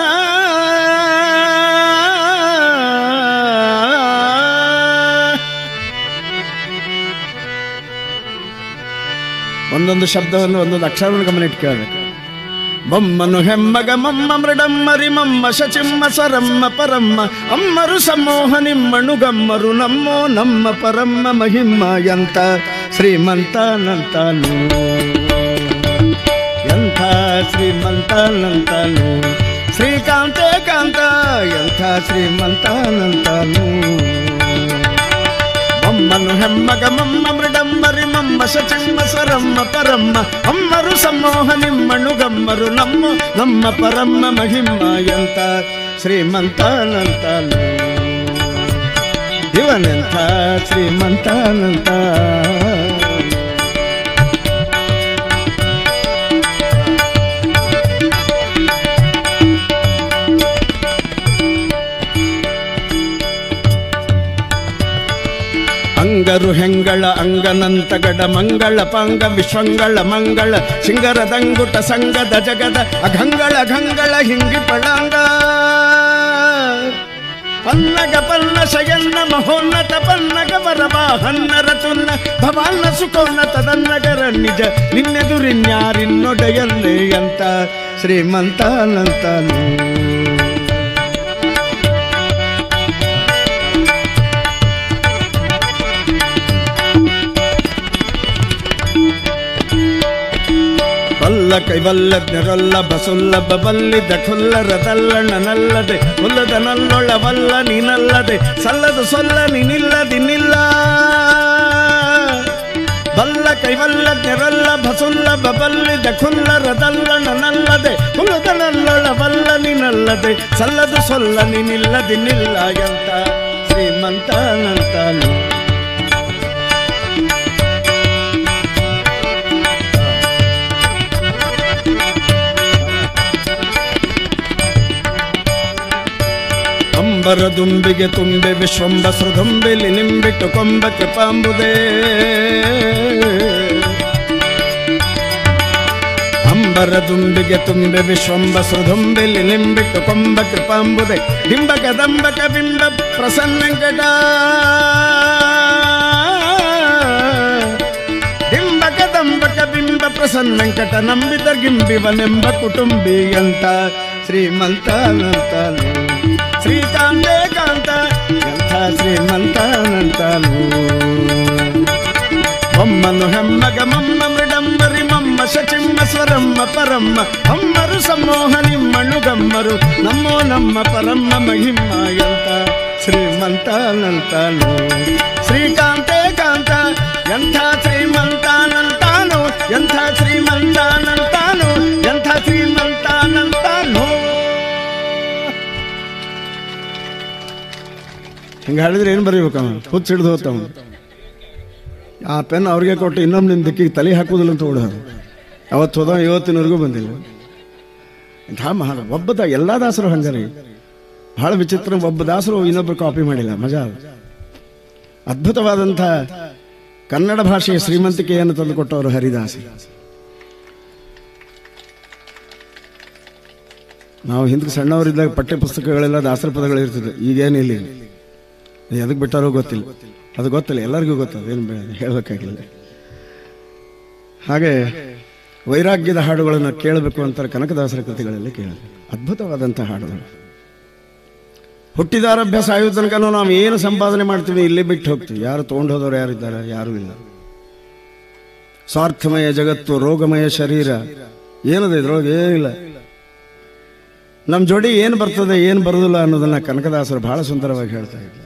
ಒಂದೊಂದು ಶಬ್ದವನ್ನು ಒಂದೊಂದು ಅಕ್ಷರವನ್ನು ಗಮನ ಇಟ್ಟು ಕೇಳಬೇಕು. ಬೊಮ್ಮನು ಹೆಮ್ಮಗ ಮಮ್ಮ ಮೃಡಮ್ಮರಿ ಮಮ್ಮ ಶಚಿಮ್ಮ ಸ್ವರಮ್ಮ ಪರಮ್ಮ ಅಮ್ಮರು ಸಮೋಹ ನಿಮ್ಮಣು ಗಮ್ಮರು ನಮ್ಮೋ ನಮ್ಮ ಪರಮ್ಮ ಮಹಿಮ್ಮ ಎಂತ ಶ್ರೀಮಂತನಂತನು, ಎಂಥ ಶ್ರೀಮಂತನಂತನು, ಶ್ರೀಕಾಂತೆ ಕಾಂತ ಎಂಥ ಶ್ರೀಮಂತನಂತನು. ಬೊಮ್ಮನು ಹೆಮ್ಮಗ ಮಮ್ಮ ಮೃಡಮ್ಮರಿ ಮಮ್ಮ ಶಚಿಮ್ಮ ಸ್ವರಮ್ಮ ಪರಮ್ಮ ಅಮ್ಮರು ಸಮೋಹ ನಿಮ್ಮಣು ಗಮ್ಮರು ನಮ್ಮ ನಮ್ಮ ಪರಮ್ಮ ಮಹಿಮ್ಮ ಎಂತ ಶ್ರೀಮಂತನಂತನು, ಇವನೆಂಥ ಶ್ರೀಮಂತನಂತ. ಅಂಗರು ಹೆಂಗಳ ಅಂಗನಂತಗಡ ಮಂಗಳ ಪಾಂಗ ವಿಶ್ವಂಗಳ ಮಂಗಳ ಸಿಂಗರದಂಗುಟ ಸಂಗದ ಜಗದ ಅಘಂಗಳ ಘಂಗಳ ಹಿಂಗಿ ಪಳಾಂಗ ಪನ್ನಗ ಪನ್ನ ಶಯನ್ನ ಮಹೋನ್ನತ ಪನ್ನಗ ವರವಾಹನ್ನರ ತುನ್ನ ಭವಾನ್ನ ಸುಖೋನ್ನತ ತನ್ನಗರ ನಿಜ ನಿನ್ನೆದುರಿನ್ಯಾರಿನ್ನೊಡೆಯಲ್ಲೇ ಅಂತ ಶ್ರೀಮಂತನಂತನು. ಬಲ್ಲ ಕೈವಲ್ಲಜ್ಞರಲ್ಲ ಬಸುಲ್ಲಭ ಬಲ್ಲಿದ ಖುಲ್ಲರದಲ್ಲಣ್ಣನಲ್ಲದೆ ಹುಲ್ಲದ ನಲ್ಲೊಳವಲ್ಲ ನೀನಲ್ಲದೆ ಸಲ್ಲದು ಸೊಲ್ಲ ನೀನಿಲ್ಲದಿನಿಲ್ಲ. ಬಲ್ಲ ಕೈವಲ್ಲಜ್ಞರಲ್ಲ ಬಸುಲ್ಲಭ ಬಲ್ಲಿದ ಖುಲ್ಲರದಲ್ಲಣ್ಣನಲ್ಲದೆ ಹುಲ್ಲದ ನಲ್ಲೊಳವಲ್ಲ ನೀನಲ್ಲದೆ ಸಲ್ಲದು ಸೊಲ್ಲ ನೀನಿಲ್ಲದಿನಿಲ್ಲ ಎಂತ ಶ್ರೀಮಂತನಂತನು. ಅಂಬರ ದುಂಬಿಗೆ ತುಂಬೆ ವಿಶ್ವಂಬ ಸೃದುಂಬಿಲಿ ನಿಂಬಿಟ್ಟು ಕೊಂಬ ಕೃಪಾಂಬುದೇ. ಅಂಬರ ದುಂಬಿಗೆ ತುಂಬೆ ವಿಶ್ವಂಬ ಸೃದುಂಬಿಲಿ ನಿಂಬಿಟ್ಟು ಕೊಂಬ ಕೃಪಾಂಬುದೇ. ಡಿಂಬ ಕದಂಬಕ ಬಿಂಬ ಪ್ರಸನ್ನಂಕಟ ಡಿಂಬ ಕದಂಬಕ ಬಿಂಬ ಪ್ರಸನ್ನಂಕಟ ನಂಬಿದ ಗಿಂಬಿವನೆಂಬ ಕುಟುಂಬಿ ಅಂತ ಶ್ರೀಮಂತನಂತನು. ಶ್ರೀಕಾಂತೆ ಕಾಂತ ಎಂಥ ಶ್ರೀಮಂತನಂತನು. ಬೊಮ್ಮನು ಹೆಮ್ಮಗ ಮಮ್ಮ ಮೃಡಂಬರಿ ಮಮ್ಮ ಶಚಿಮ್ಮ ಸ್ವರಮ್ಮ ಪರಮ್ಮ ಅಮ್ಮರು ಸಮೋಹ ನಿಮ್ಮಣು ಗಮ್ಮರು ನಮ್ಮೋ ನಮ್ಮ ಪರಮ್ಮ ಮಹಿಮ್ಮ ಎಂತ ಶ್ರೀಮಂತನಂತನು. ಶ್ರೀಕಾಂತೆ ಕಾಂತ ಎಂಥ ಶ್ರೀಮಂತನಂತಾನು, ಎಂಥ ಶ್ರೀಮಂತನಂತಾನು, ಎಂಥ ಶ್ರೀಮಂತನಂತಾನು. ಹಿಂಗೆ ಹೇಳಿದ್ರೆ ಏನು ಬರೀಬೇಕು? ಹುಚ್ಚು ಹಿಡಿದು ಹೋಗ್ತಾವ. ಆ ಪೆನ್ ಅವ್ರಿಗೆ ಕೊಟ್ಟು ಇನ್ನೊಮ್ಮೆ ನಿಮ್ಮ ದಿಕ್ಕಿಗೆ ತಲೆ ಹಾಕೋದಿಲ್ಲ ಅಂತ ಓಡೋದು. ಅವತ್ತು ಹೋದ ಇವತ್ತಿನವರೆಗೂ ಬಂದಿಲ್ಲ. ಇಂಥ ಮಹಾನ್ ಒಬ್ಬದ ಎಲ್ಲ ದಾಸರು ಹಂಗಾರಿ ಬಹಳ ವಿಚಿತ್ರ. ಒಬ್ಬ ದಾಸರು ಇನ್ನೊಬ್ಬರು ಕಾಪಿ ಮಾಡಿಲ್ಲ. ಮಜಾ. ಅದ್ಭುತವಾದಂಥ ಕನ್ನಡ ಭಾಷೆಯ ಶ್ರೀಮಂತಿಕೆಯನ್ನು ತಂದುಕೊಟ್ಟವರು ಹರಿದಾಸ. ನಾವು ಹಿಂದಕ್ಕೆ ಸಣ್ಣವರಿದ್ದಾಗ ಪಠ್ಯ ಪುಸ್ತಕಗಳೆಲ್ಲ ದಾಸರ ಪದಗಳಿರ್ತದೆ. ಈಗೇನಿಲ್ಲ. ಎದಕ್ಕೆ ಬಿಟ್ಟಾರೋ ಗೊತ್ತಿಲ್ಲ. ಅದು ಗೊತ್ತಿಲ್ಲ, ಎಲ್ಲರಿಗೂ ಗೊತ್ತದ, ಏನು ಹೇಳಬೇಕಾಗಿಲ್ಲ. ಹಾಗೆ ವೈರಾಗ್ಯದ ಹಾಡುಗಳನ್ನು ಕೇಳಬೇಕು ಅಂತಾರೆ ಕನಕದಾಸರ ಕೃತಿಗಳಲ್ಲಿ ಕೇಳಬೇಕು. ಅದ್ಭುತವಾದಂಥ ಹಾಡುಗಳು. ಹುಟ್ಟಿದಾರಭ್ಯಾಸ ಆಯುವ ತನಕ ನಾವು ಏನು ಸಂಪಾದನೆ ಮಾಡ್ತೀವಿ ಇಲ್ಲೇ ಬಿಟ್ಟು ಹೋಗ್ತೀವಿ. ಯಾರು ತೊಗೊಂಡು ಹೋದವರು ಯಾರಿದ್ದಾರೆ? ಯಾರೂ ಇಲ್ಲ. ಸ್ವಾರ್ಥಮಯ ಜಗತ್ತು, ರೋಗಮಯ ಶರೀರ, ಏನದ ಇದ್ರೊಳಗೆ ಏನಿಲ್ಲ. ನಮ್ಮ ಜೋಡಿ ಏನು ಬರ್ತದೆ ಏನು ಬರೋದಿಲ್ಲ ಅನ್ನೋದನ್ನ ಕನಕದಾಸರು ಬಹಳ ಸುಂದರವಾಗಿ ಹೇಳ್ತಾ ಇದ್ದಾರೆ.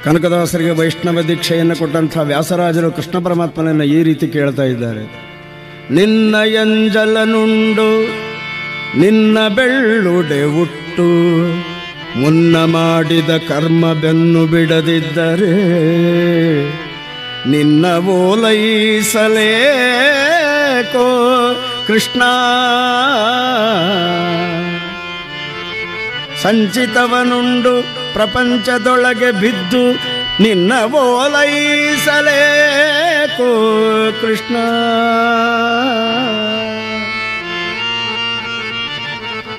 ಕನಕದಾಸರಿಗೆ ವೈಷ್ಣವ ದೀಕ್ಷೆಯನ್ನು ಕೊಟ್ಟಂಥ ವ್ಯಾಸರಾಜರು ಕೃಷ್ಣ ಪರಮಾತ್ಮನನ್ನು ಈ ರೀತಿ ಕೇಳ್ತಾ ಇದ್ದಾರೆ. ನಿನ್ನ ಎಂಜಲನುಂಡು ನಿನ್ನ ಬೆಳ್ಳುಡೆ ಹುಟ್ಟು ಮುನ್ನ ಮಾಡಿದ ಕರ್ಮ ಬೆನ್ನು ಬಿಡದಿದ್ದರೆ ನಿನ್ನ ಓಲೈಸಲೇಕೋ ಕೃಷ್ಣ. ಸಂಚಿತವನುಂಡು ಪ್ರಪಂಚದೊಳಗೆ ಬಿದ್ದು ನಿನ್ನ ಓಲೈಸಲೇಕೋ ಕೃಷ್ಣ.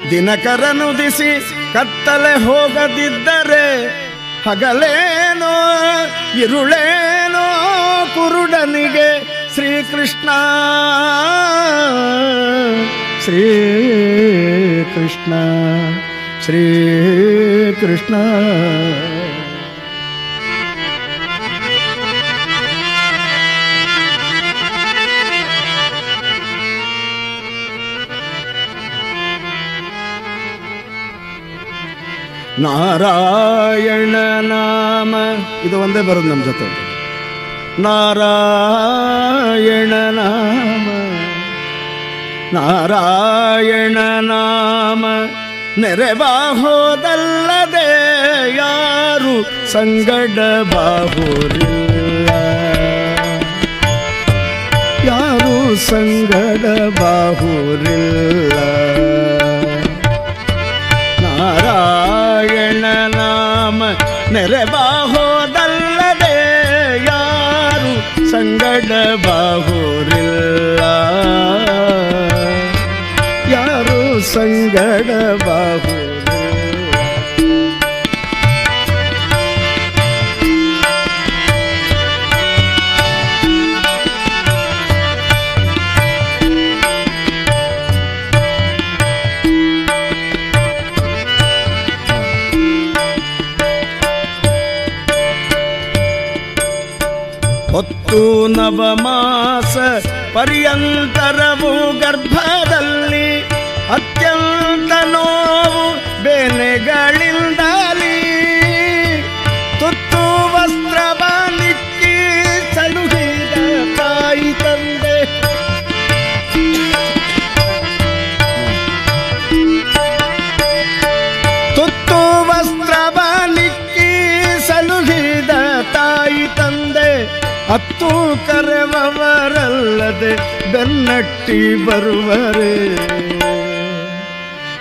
ದಿನಕರನುದಿಸಿ ಕತ್ತಲೆ ಹೋಗದಿದ್ದರೆ ಹಗಲೇನೋ ಇರುಳೇನೋ ಕುರುಡನಿಗೆ ಶ್ರೀಕೃಷ್ಣ ಶ್ರೀಕೃಷ್ಣ ಶ್ರೀಕೃಷ್ಣ. ನಾರಾಯಣ ನಾಮ ಇದು ಒಂದೇ ಬರೋದು ನಮ್ಮ ಜೊತೆ. ನಾರಾಯಣ ನಾಮ ನಾರಾಯಣ ನಾಮ ನೆರೆಬಾಹೋದಲ್ಲದೆ ಯಾರು ಸಂಗಡ ಬಾಹುರಿಲ್ಲ. ಯಾರು ಸಂಗಡ ಬಾಹುರಿಲ್ಲ. ನಾರಾಯಣ ನಾಮ ನೆರೆಬಾಹೋದಲ್ಲದೆ ಯಾರು ಸಂಗಡ ಬಾಹುರಿಲ್ಲ. ಯಾರು ಸಂಗಡ ಬಾಹುರಿಲ್ಲ. ಹೊತ್ತು ನವಮಾಸ ಪರ್ಯಂತರವು ಗರ್ಭದಲ್ಲಿ ಅತ್ಯಂತ ನೋವು ಬೇನೆಗಳಿಂದಲಿ ತುತ್ತು ವಸ್ತ್ರವ ನಿಕ್ಕಿ ಸಲುಹಿದ ತಾಯಿ ತಂದೆ. ತುತ್ತು ವಸ್ತ್ರವ ನಿಕ್ಕಿ ಸಲುಹಿದ ತಾಯಿ ತಂದೆ ಹತ್ತು ಕರೆವರಲ್ಲದೆ ಬೆನ್ನಟ್ಟಿ ಬರುವರೆ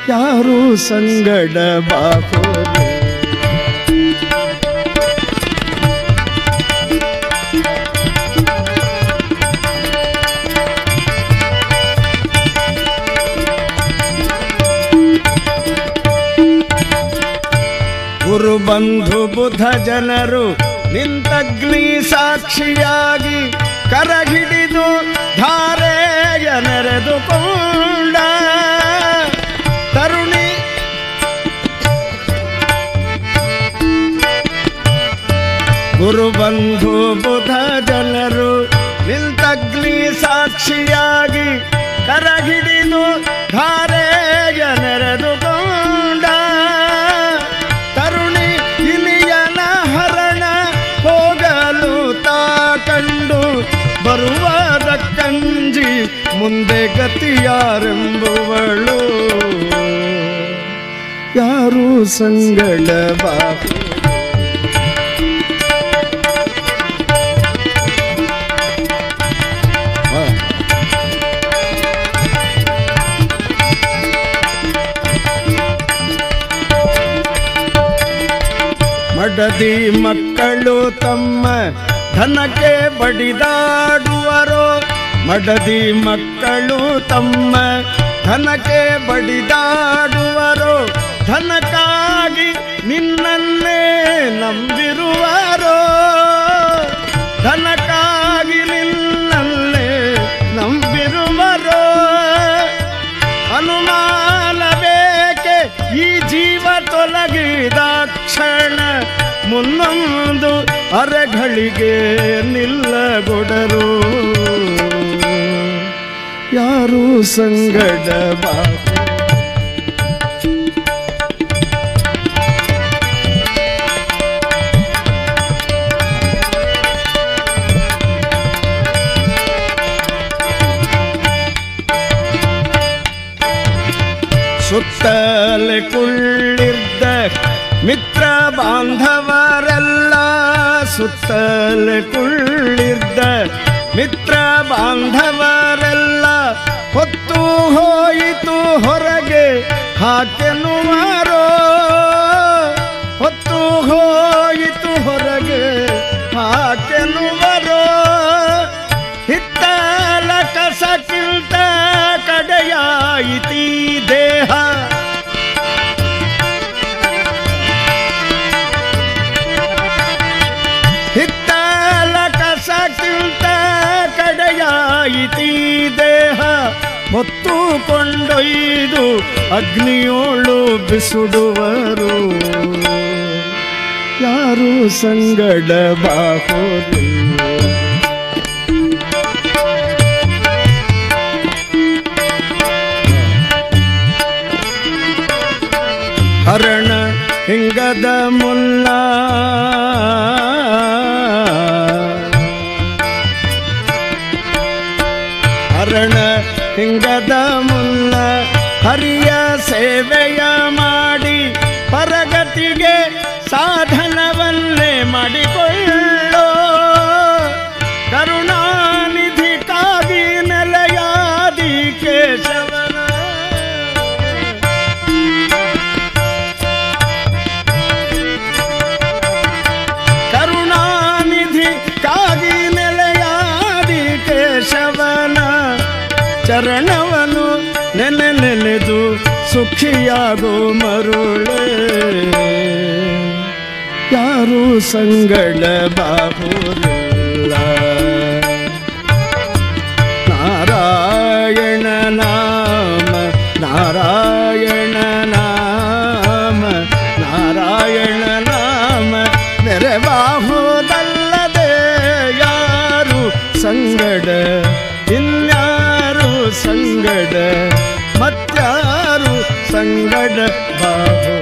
ಯಾರು ಸಂಗಡ ಬಾಹುರೆ. ಗುರು ಬಂಧು ಬುಧ ಜನರು ನಿಂತಗ್ನಿ ಸಾಕ್ಷಿಯಾಗಿ ಕರಹಿಡಿದು ಧಾರೆಯ ನೆರೆದುಕೊಂಡ ತರುಣಿ. ಗುರು ಬಂಧು ಬುಧ ಜನರು ನಿಂತಗ್ನಿ ಸಾಕ್ಷಿಯಾಗಿ ಕರಹಿಡಿದು ಧಾರೆಯ ನೆರೆದುಕೊಂಡ ತರುಣಿ. ಇಲಿಯನ ಹರಣ ಹೋಗಲು ತಾ ಕಂಡು ಬರುವಾದ ಕಂಜಿ ಮುಂದೆ ಗತಿಯಾರೆಂಬುವಳು ಯಾರು ಸಂಗಡ ಬಾಹು. ಮಡದಿ ಮಕ್ಕಳು ತಮ್ಮ ಧನಕ್ಕೆ ಬಡಿದಾಡುವರೋ. ಮಡದಿ ಮಕ್ಕಳು ತಮ್ಮ ಧನಕ್ಕೆ ಬಡಿದಾಡುವರೋ. ಧನಕ್ಕಾಗಿ ನಿನ್ನನ್ನೇ ನಂಬಿರುವರೋ. ಧನಕ್ಕಾಗಿ ನಿನ್ನನ್ನೇ ನಂಬಿರುವರೋ. ಅನುಮಾನವೇಕೆ ಈ ಜೀವ ತೊಲಗಿದ ಕ್ಷಣ ಮುನ್ನೊಂದು ಅರೆಗಳಿಗೆ ನಿಲ್ಲಗೊಡರು ಯಾರು ಸಂಗಡ ಬಾಹು. ಸುತ್ತಲೆ ಕುಳ್ಳಿರ್ದ ಮಿತ್ರ ಬಾಂಧವರೆಲ್ಲ ಸುತ್ತಲೆ ಕುಳ್ಳಿದ್ದ ಮಿತ್ರ ಬಾಂಧವರೆಲ್ಲ ಹೊತ್ತು ಹೋಯಿತು ಹೊರಗೆ ಹಾಕೆನ್ನುವರೋ ಹೊತ್ತು ಹೋಯಿತು ಹೊರಗೆ ಹಾಕೆನ್ನುವರೋ ಹಿತ್ತಲ ಕಸಕ್ಕಿಂತ ಕಡೆಯಾಯಿತೀ ದೇಹ ಹಿತ್ತಲ ಕಸಕ್ಕಿಂತ ಕಡೆಯಾಯಿತೀ ದೇಹ ಹೊತ್ತು ಕೊಂಡೊಯ್ದು ಅಗ್ನಿಯೋಳು ಬಿಸುಡುವರು ಯಾರು ಸಂಗಡ ಬಾಹುರು ಹರಣ ಹಿಂಗದ ಮುಲ್ಲ ಹರಣ ಹಿಂಗದ ಮುಲ್ಲ ಹರಿಯ ಸೇವೆಯ ಮಾಡಿ ಪರಗತಿಗೆ ಸಾಧನವನ್ನೇ ಮಾಡಿಕೊಳ್ಳೋ ಕರುಣಾನಿಧಿ ಕಾಗಿ ನೆಲೆಯಾದಿ ಕೇಶವನ ಕರುಣಾನಿಧಿ ಕಾಗಿ ನೆಲೆಯಾದಿ ಕೇಶವನ ಚರಣವನು ನೆನೆದು ಸುಖಿಯಾಗೋ ಮರುಳೆ ಯಾರು ಸಂಗಡ ಬಾಹುರಿಲ್ಲ ನಾರಾಯಣ ನಾಮ ನಾರಾಯಣ ನಾಮ ನಾರಾಯಣ ನಾಮ ನೆರೆಬಾಹುದಲ್ಲದೆ ಯಾರು ಸಂಗಡ ಇನ್ಯಾರು ಸಂಗಡ ಮತ್ಯಾರು ಸಂಗಡ ಬಾಹು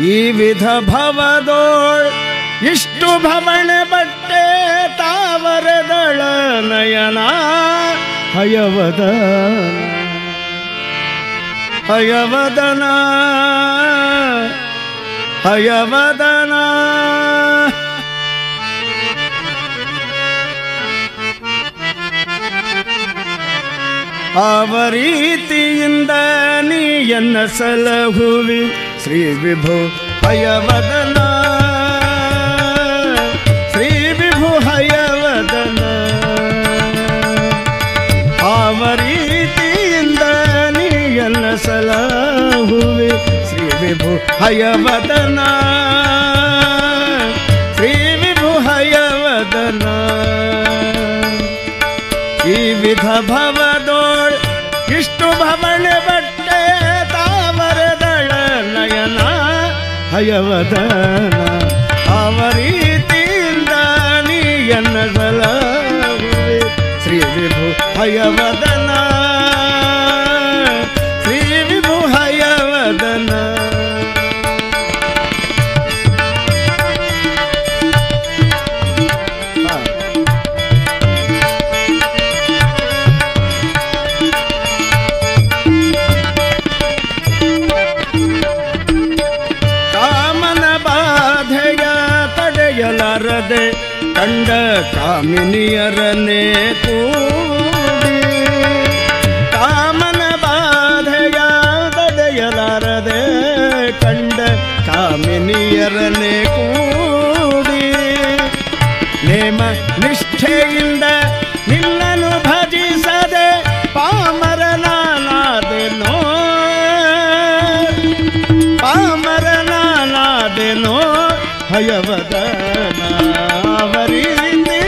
ಈ ವಿಧ ಭವದೋಳ್ ಇಷ್ಟು ಭವಣೆ ಬಟ್ಟೆ ತಾವರದಳ ನಯನ ಹಯವದನ ಹಯವದನ ಹಯವದನ ಆವರೀತಿಯಿಂದ ನೀಯನ್ನ ಸಲಹುವಿ ಶ್ರೀ ವಿಭು ಹಯವದನ ಶ್ರೀ ವಿಭು ಹಯವದನ ಆವರೀತಿಯಿಂದ ನೀಯನ್ನ ಸಲಹುವಿ ಶ್ರೀ ವಿಭು ಹಯವದನ ಶ್ರೀ ವಿಭು ಹಯವದನ ಈ ವಿಧ ಭವದೋಳ್ ಇಷ್ಟು ಭವಣೆ ಬಟ್ಟೆ ತಾವರದಳ ನಯನ ಹಯವದನ ಆವರೀತಿಯಿಂದ ನೀಯನ್ನ ಸಲಹುವೆ ಶ್ರೀ ವಿಭು ಹಯವದನ ಶ್ರೀ ವಿಭು ಹಯವದನ ತಡೆಯಲಾರದೆ ಕಂಡ ಕಾಮಿನಿಯರನ್ನೇ ಕೂಡಿ ಕಾಮನ ಬಾಧೆಯ ತಡೆಯಲಾರದೆ ಕಂಡ ಕಾಮಿನಿಯರನ್ನೇ ಕೂಡಿ ನೇಮ ನಿಷ್ಠೆಯಿಂದ ನಿನ್ನನ್ನು ಭಜಿಸದೆ ಪಾಮರನಾದೆನೋ ಪಾಮರನಾದೆನೋ ಹಯವದನ ಅವರೀತಿಗೆ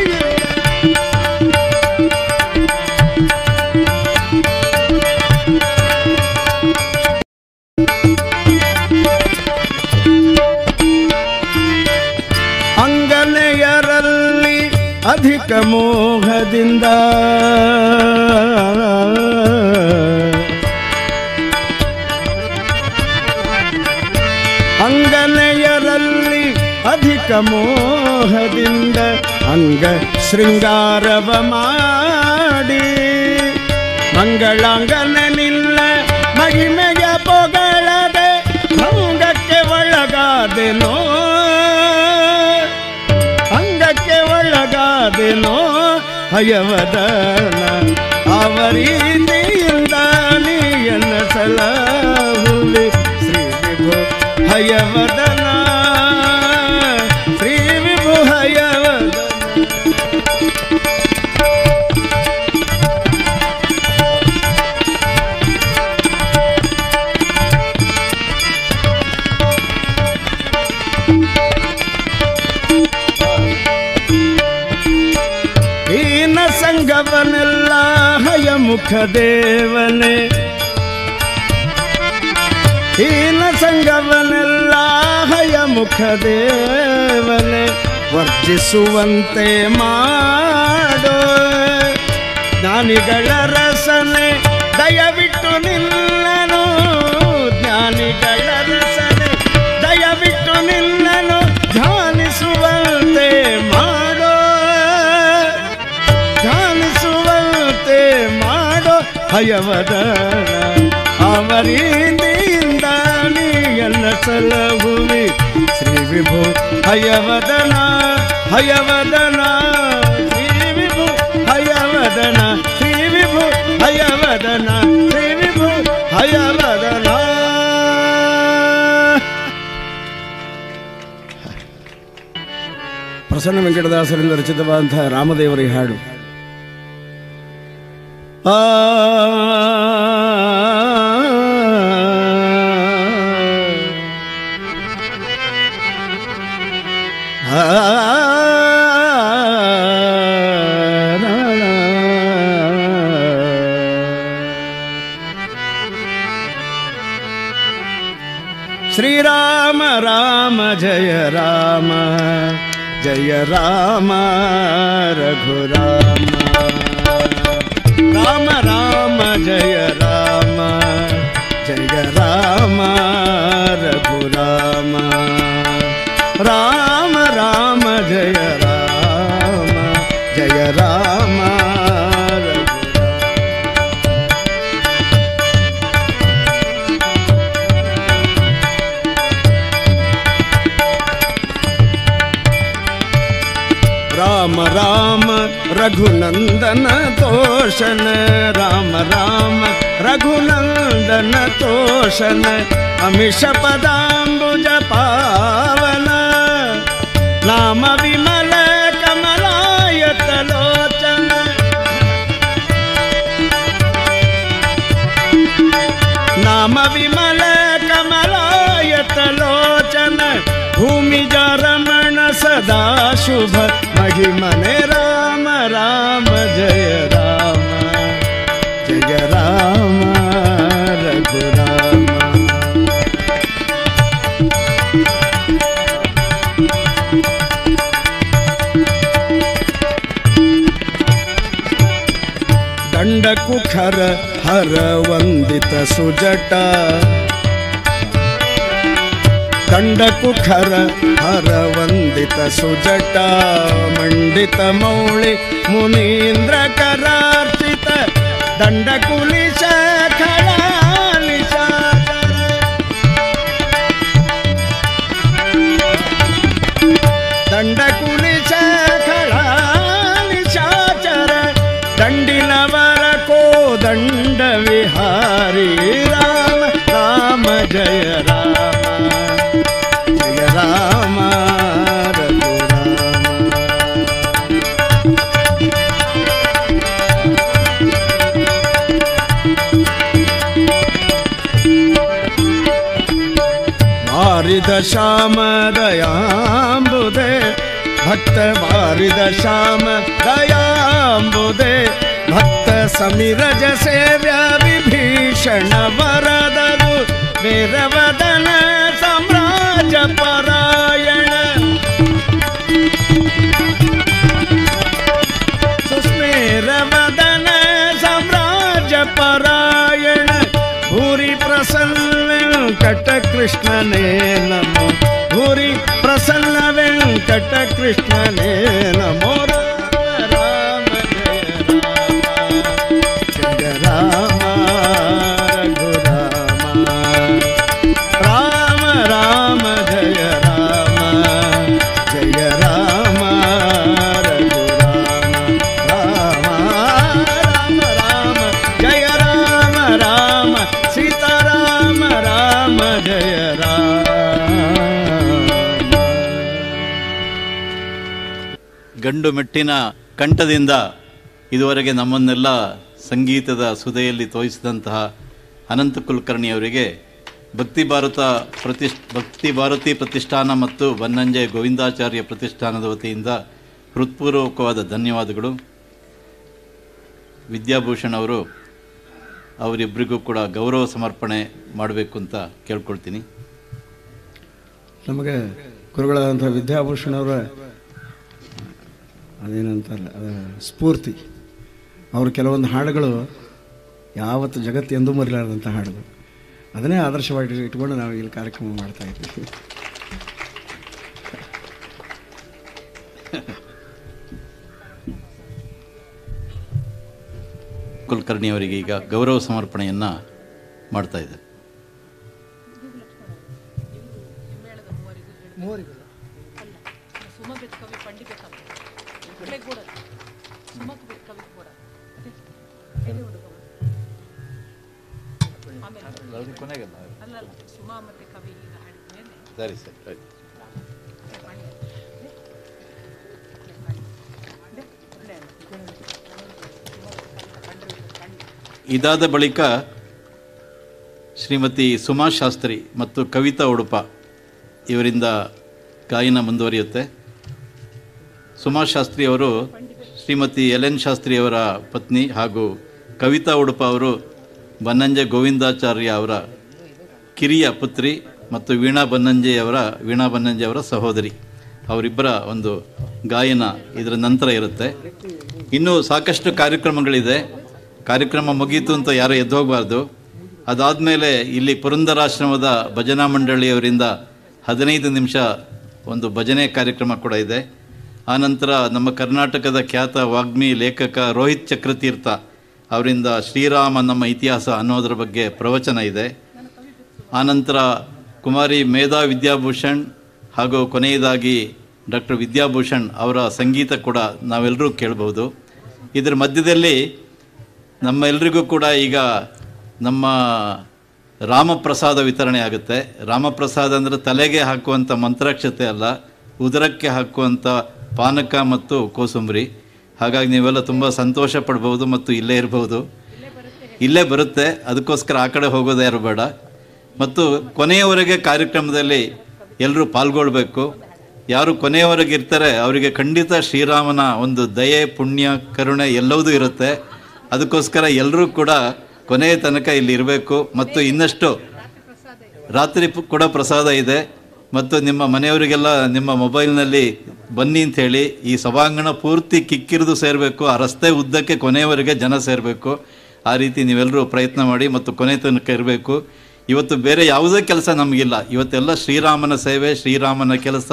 ಅಂಗನೆಯರಲ್ಲಿ ಅಧಿಕ ಮೋಹದಿಂದ ಅಂಗನೆಯರಲ್ಲಿ ಅಧಿಕ ಮೋಹದಿಂದ ಅಂಗ ಶೃಂಗಾರವ ಮಾಡಿ ಮಂಗಳಾಂಗನೆ ನಿಲ್ಲ ಮಹಿಮೆಯ ಪೊಗಳದೆ ಅಂಗಕ್ಕೆ ಒಳಗಾದೆನೋ ಅಂಗಕ್ಕೆ ಒಳಗಾದೆನೋ ಹಯವದನ ಅವರೀತಿಯಿಂದ ನೀಯನ್ನ ಸಲಹುವೆ ಶ್ರೀ ವಿಭು ಹಯವದನ ಶ್ರೀ ವಿಭು ಹಯವದನ. ಹೀನ ಸಂಗವನೆಲ್ಲ ಹಯಮುಖ ದೇವನೇ ಹೀನ ಸಂಗವನೆಲ್ಲ ಹಯಮುಖ ದೇವನೇ ವರ್ಜಿಸುವಂತೆ ಮಾಡೋ ಜ್ಞಾನಿಗಳ ರಸನೆ ದಯವಿಟ್ಟು ನಿನ್ನನು ಜ್ಞಾನಿಗಳ ರಸನೆ ದಯವಿಟ್ಟು ನಿನ್ನನು ಧ್ಯಾನಿಸುವಂತೆ ಮಾಡೋ ಧ್ಯಾನಿಸುವಂತೆ ಮಾಡೋ ಹಯವದನ ಅವರೀತಿಯಿಂದ ನೀಯನ್ನ ಸಲಹುವಿ ಶ್ರೀ ವಿಭು ಹಯವದನ ಹಯವದನ ಶ್ರೀ ವಿಭು ಹಯವದನ ಶ್ರೀ ವಿಭು ಹಯವದನ ಶ್ರೀ ವಿಭು ಹಯವದನ. ಪ್ರಸನ್ನ ವೆಂಕಟದಾಸರಿಂದ ರಚಿತವಾದಂತಹ ರಾಮದೇವರ ಈ ಹಾಡು. ಶ್ರೀರಾಮ ರಾಮ ಜಯ ರಾಮ ಜಯ ರಾಮ ರಘುರಾಮ ರಾಮ ರಾಮ ಜಯ ರಾಮ ಜಯ ರಾಮ ರಘುರಾಮ ರಾಮ ರಾಮ ಜಯ ರಾಮ ಜಯ ರಾಮ ರಾಮ ರಾಮ ರಘುನಂದನ ತೋಷನ ರಾಮ ರಾಮ ರಘುನಂದನ ತೋಷನ ಅಮಿಷ ಪದಾಂಬುಜ ಪಾವನ ನಾಮ ವಿಮಲ ಕಮಲಾಯತ ಲೋಚನ ನಾಮ ವಿಮಲ ಕಮಲಾಯತ ಲೋಚನ ಭೂಮಿಜ ರಮಣ ಸದಾ ಶುಭ महिमने राम राम जय राम जय राम रघुराम दंडकुखर हर वंदित सुजट दंडकुखर हर वंदित सुजट मंडित मौळि मुनीन्द्र करार्चित दंडकुलिश खलालिशाचर दंडकुलिश खलालिशाचर दंडिनवर को दंड विहारी राम राम जय राम राम रघुराम ರಾಮ ದಯಾಂಬುದೆ ಭಕ್ತ ಬಾರಿದ ಶ್ಯಾಮ ದಯಾಂಬುದೆ ಭಕ್ತ ಸಮಿರಜ ಸೇವ್ಯ ವಿಭೀಷಣ ವರದದು ವೀರವದನ ಸಾಮ್ರಾಜ್ಯ ಪರಾಯಣ ಸುಸ್ಮೇರವದನ ಸಾಮ್ರಾಜ್ಯ ಪರಾಯಣ ಭೂರಿ ಪ್ರಸನ್ನ ವೆಂಕಟ ಕೃಷ್ಣನೇ ನಮೋ ಭೂರಿ ಪ್ರಸನ್ನ ವೆಂಕಟ ಕೃಷ್ಣನೇ ನಮೋ ರಾಮ ಜಯ ರಾಮ ರಘುರಾಮ ರಾಮ ರಾಮ ಜಯ ರಾಮ ಜಯ ರಾಮ ರಘುರಾಮ ರಾಮ ರಾಮ ರಾಮ ಜಯ ರಾಮ ರಾಮ ಸೀತಾರಾಮ ರಾಮ ಜಯ ರಾಮ. ಗಂಡು ಮೆಟ್ಟಿನ ಕಂಠದಿಂದ ಇದುವರೆಗೆ ನಮ್ಮನ್ನೆಲ್ಲ ಸಂಗೀತದ ಸುಧೆಯಲ್ಲಿ ತೋರಿಸಿದಂತಹ ಅನಂತ ಕುಲಕರ್ಣಿಯವರಿಗೆ ಭಕ್ತಿ ಭಾರತಿ ಪ್ರತಿಷ್ಠಾನ ಮತ್ತು ಬನ್ನಂಜೆ ಗೋವಿಂದಾಚಾರ್ಯ ಪ್ರತಿಷ್ಠಾನದ ವತಿಯಿಂದ ಹೃತ್ಪೂರ್ವಕವಾದ ಧನ್ಯವಾದಗಳು. ವಿದ್ಯಾಭೂಷಣ್ ಅವರು ಅವರಿಬ್ಬರಿಗೂ ಕೂಡ ಗೌರವ ಸಮರ್ಪಣೆ ಮಾಡಬೇಕು ಅಂತ ಕೇಳ್ಕೊಳ್ತೀನಿ. ನಮಗೆ ಗುರುಗಳಾದಂಥ ವಿದ್ಯಾಭೂಷಣ್ ಅವರ ಅದೇನಂತಲ್ಲ ಸ್ಫೂರ್ತಿ. ಅವ್ರ ಕೆಲವೊಂದು ಹಾಡುಗಳು ಯಾವತ್ತು ಜಗತ್ತು ಎಂದೂ ಮರಿಲಾರದಂಥ ಹಾಡುಗಳು, ಅದನ್ನೇ ಆದರ್ಶವಾಗಿ ಇಟ್ಕೊಂಡು ನಾವು ಇಲ್ಲಿ ಕಾರ್ಯಕ್ರಮ ಮಾಡ್ತಾ ಇದ್ದೀವಿ. ಕುಲಕರ್ಣಿ ಅವರಿಗೆ ಈಗ ಗೌರವ ಸಮರ್ಪಣೆಯನ್ನು ಮಾಡ್ತಾ ಇದ್ದಾರೆ. ಸರಿ ಸರಿ ಆಯ್ತು. ಇದಾದ ಬಳಿಕ ಶ್ರೀಮತಿ ಸುಮಾ ಶಾಸ್ತ್ರಿ ಮತ್ತು ಕವಿತಾ ಉಡುಪ ಇವರಿಂದ ಗಾಯನ ಮುಂದುವರಿಯುತ್ತೆ. ಸುಮಾ ಶಾಸ್ತ್ರಿ ಅವರು ಶ್ರೀಮತಿ ಎಲ್.ಎನ್. ಶಾಸ್ತ್ರಿಯವರ ಪತ್ನಿ ಹಾಗೂ ಕವಿತಾ ಉಡುಪ ಅವರು ಬನ್ನಂಜೆ ಗೋವಿಂದಾಚಾರ್ಯ ಅವರ ಕಿರಿಯ ಪುತ್ರಿ ಮತ್ತು ವೀಣಾ ಬನ್ನಂಜೆಯವರ ಸಹೋದರಿ. ಅವರಿಬ್ಬರ ಒಂದು ಗಾಯನ ಇದರ ನಂತರ ಇರುತ್ತೆ. ಇನ್ನೂ ಸಾಕಷ್ಟು ಕಾರ್ಯಕ್ರಮಗಳಿದೆ. ಕಾರ್ಯಕ್ರಮ ಮುಗೀತು ಅಂತ ಯಾರೂ ಎದ್ದು ಹೋಗಬಾರ್ದು. ಅದಾದಮೇಲೆ ಇಲ್ಲಿ ಪುರಂದರಾಶ್ರಮದ ಭಜನಾ ಮಂಡಳಿಯವರಿಂದ 15 ನಿಮಿಷ ಒಂದು ಭಜನೆ ಕಾರ್ಯಕ್ರಮ ಕೂಡ ಇದೆ. ಆನಂತರ ನಮ್ಮ ಕರ್ನಾಟಕದ ಖ್ಯಾತ ವಾಗ್ಮಿ ಲೇಖಕ ರೋಹಿತ್ ಚಕ್ರತೀರ್ಥ ಅವರಿಂದ ಶ್ರೀರಾಮ ನಮ್ಮ ಇತಿಹಾಸ ಅನ್ನೋದ್ರ ಬಗ್ಗೆ ಪ್ರವಚನ ಇದೆ. ಆನಂತರ ಕುಮಾರಿ ಮೇಧಾ ವಿದ್ಯಾಭೂಷಣ್ ಹಾಗೂ ಕೊನೆಯದಾಗಿ ಡಾಕ್ಟರ್ ವಿದ್ಯಾಭೂಷಣ್ ಅವರ ಸಂಗೀತ ಕೂಡ ನಾವೆಲ್ಲರೂ ಕೇಳ್ಬೋದು. ಇದರ ಮಧ್ಯದಲ್ಲಿ ನಮ್ಮೆಲ್ಲರಿಗೂ ಕೂಡ ಈಗ ನಮ್ಮ ರಾಮಪ್ರಸಾದ ವಿತರಣೆ ಆಗುತ್ತೆ. ರಾಮಪ್ರಸಾದ ಅಂದರೆ ತಲೆಗೆ ಹಾಕುವಂಥ ಮಂತ್ರಾಕ್ಷತೆ ಅಲ್ಲ, ಉದರಕ್ಕೆ ಹಾಕುವಂಥ ಪಾನಕ ಮತ್ತು ಕೋಸಂಬರಿ. ಹಾಗಾಗಿ ನೀವೆಲ್ಲ ತುಂಬ ಸಂತೋಷ ಪಡ್ಬೋದು ಮತ್ತು ಇಲ್ಲೇ ಇರ್ಬೋದು. ಇಲ್ಲೇ ಬರುತ್ತೆ, ಅದಕ್ಕೋಸ್ಕರ ಆ ಕಡೆ ಹೋಗೋದು ಯಾರು ಬೇಡ. ಮತ್ತು ಕೊನೆಯವರೆಗೆ ಕಾರ್ಯಕ್ರಮದಲ್ಲಿ ಎಲ್ಲರೂ ಪಾಲ್ಗೊಳ್ಬೇಕು. ಯಾರು ಕೊನೆಯವರೆಗೆ ಇರ್ತಾರೆ ಅವರಿಗೆ ಖಂಡಿತ ಶ್ರೀರಾಮನ ಒಂದು ದಯೆ, ಪುಣ್ಯ, ಕರುಣೆ ಎಲ್ಲವೂ ಇರುತ್ತೆ. ಅದಕ್ಕೋಸ್ಕರ ಎಲ್ಲರೂ ಕೂಡ ಕೊನೆಯ ತನಕ ಇಲ್ಲಿ ಇರಬೇಕು. ಮತ್ತು ಇನ್ನಷ್ಟು ರಾತ್ರಿ ಕೂಡ ಪ್ರಸಾದ ಇದೆ. ಮತ್ತು ನಿಮ್ಮ ಮನೆಯವರಿಗೆಲ್ಲ ನಿಮ್ಮ ಮೊಬೈಲ್ನಲ್ಲಿ ಬನ್ನಿ ಅಂಥೇಳಿ ಈ ಸಭಾಂಗಣ ಪೂರ್ತಿ ಕಿಕ್ಕಿರಿದು ಸೇರಬೇಕು. ಆ ರಸ್ತೆ ಉದ್ದಕ್ಕೆ ಕೊನೆಯವರೆಗೆ ಜನ ಸೇರಬೇಕು. ಆ ರೀತಿ ನೀವೆಲ್ಲರೂ ಪ್ರಯತ್ನ ಮಾಡಿ ಮತ್ತು ಕೊನೆ ತನಕ ಇರಬೇಕು. ಇವತ್ತು ಬೇರೆ ಯಾವುದೇ ಕೆಲಸ ನಮಗಿಲ್ಲ. ಇವತ್ತೆಲ್ಲ ಶ್ರೀರಾಮನ ಸೇವೆ, ಶ್ರೀರಾಮನ ಕೆಲಸ,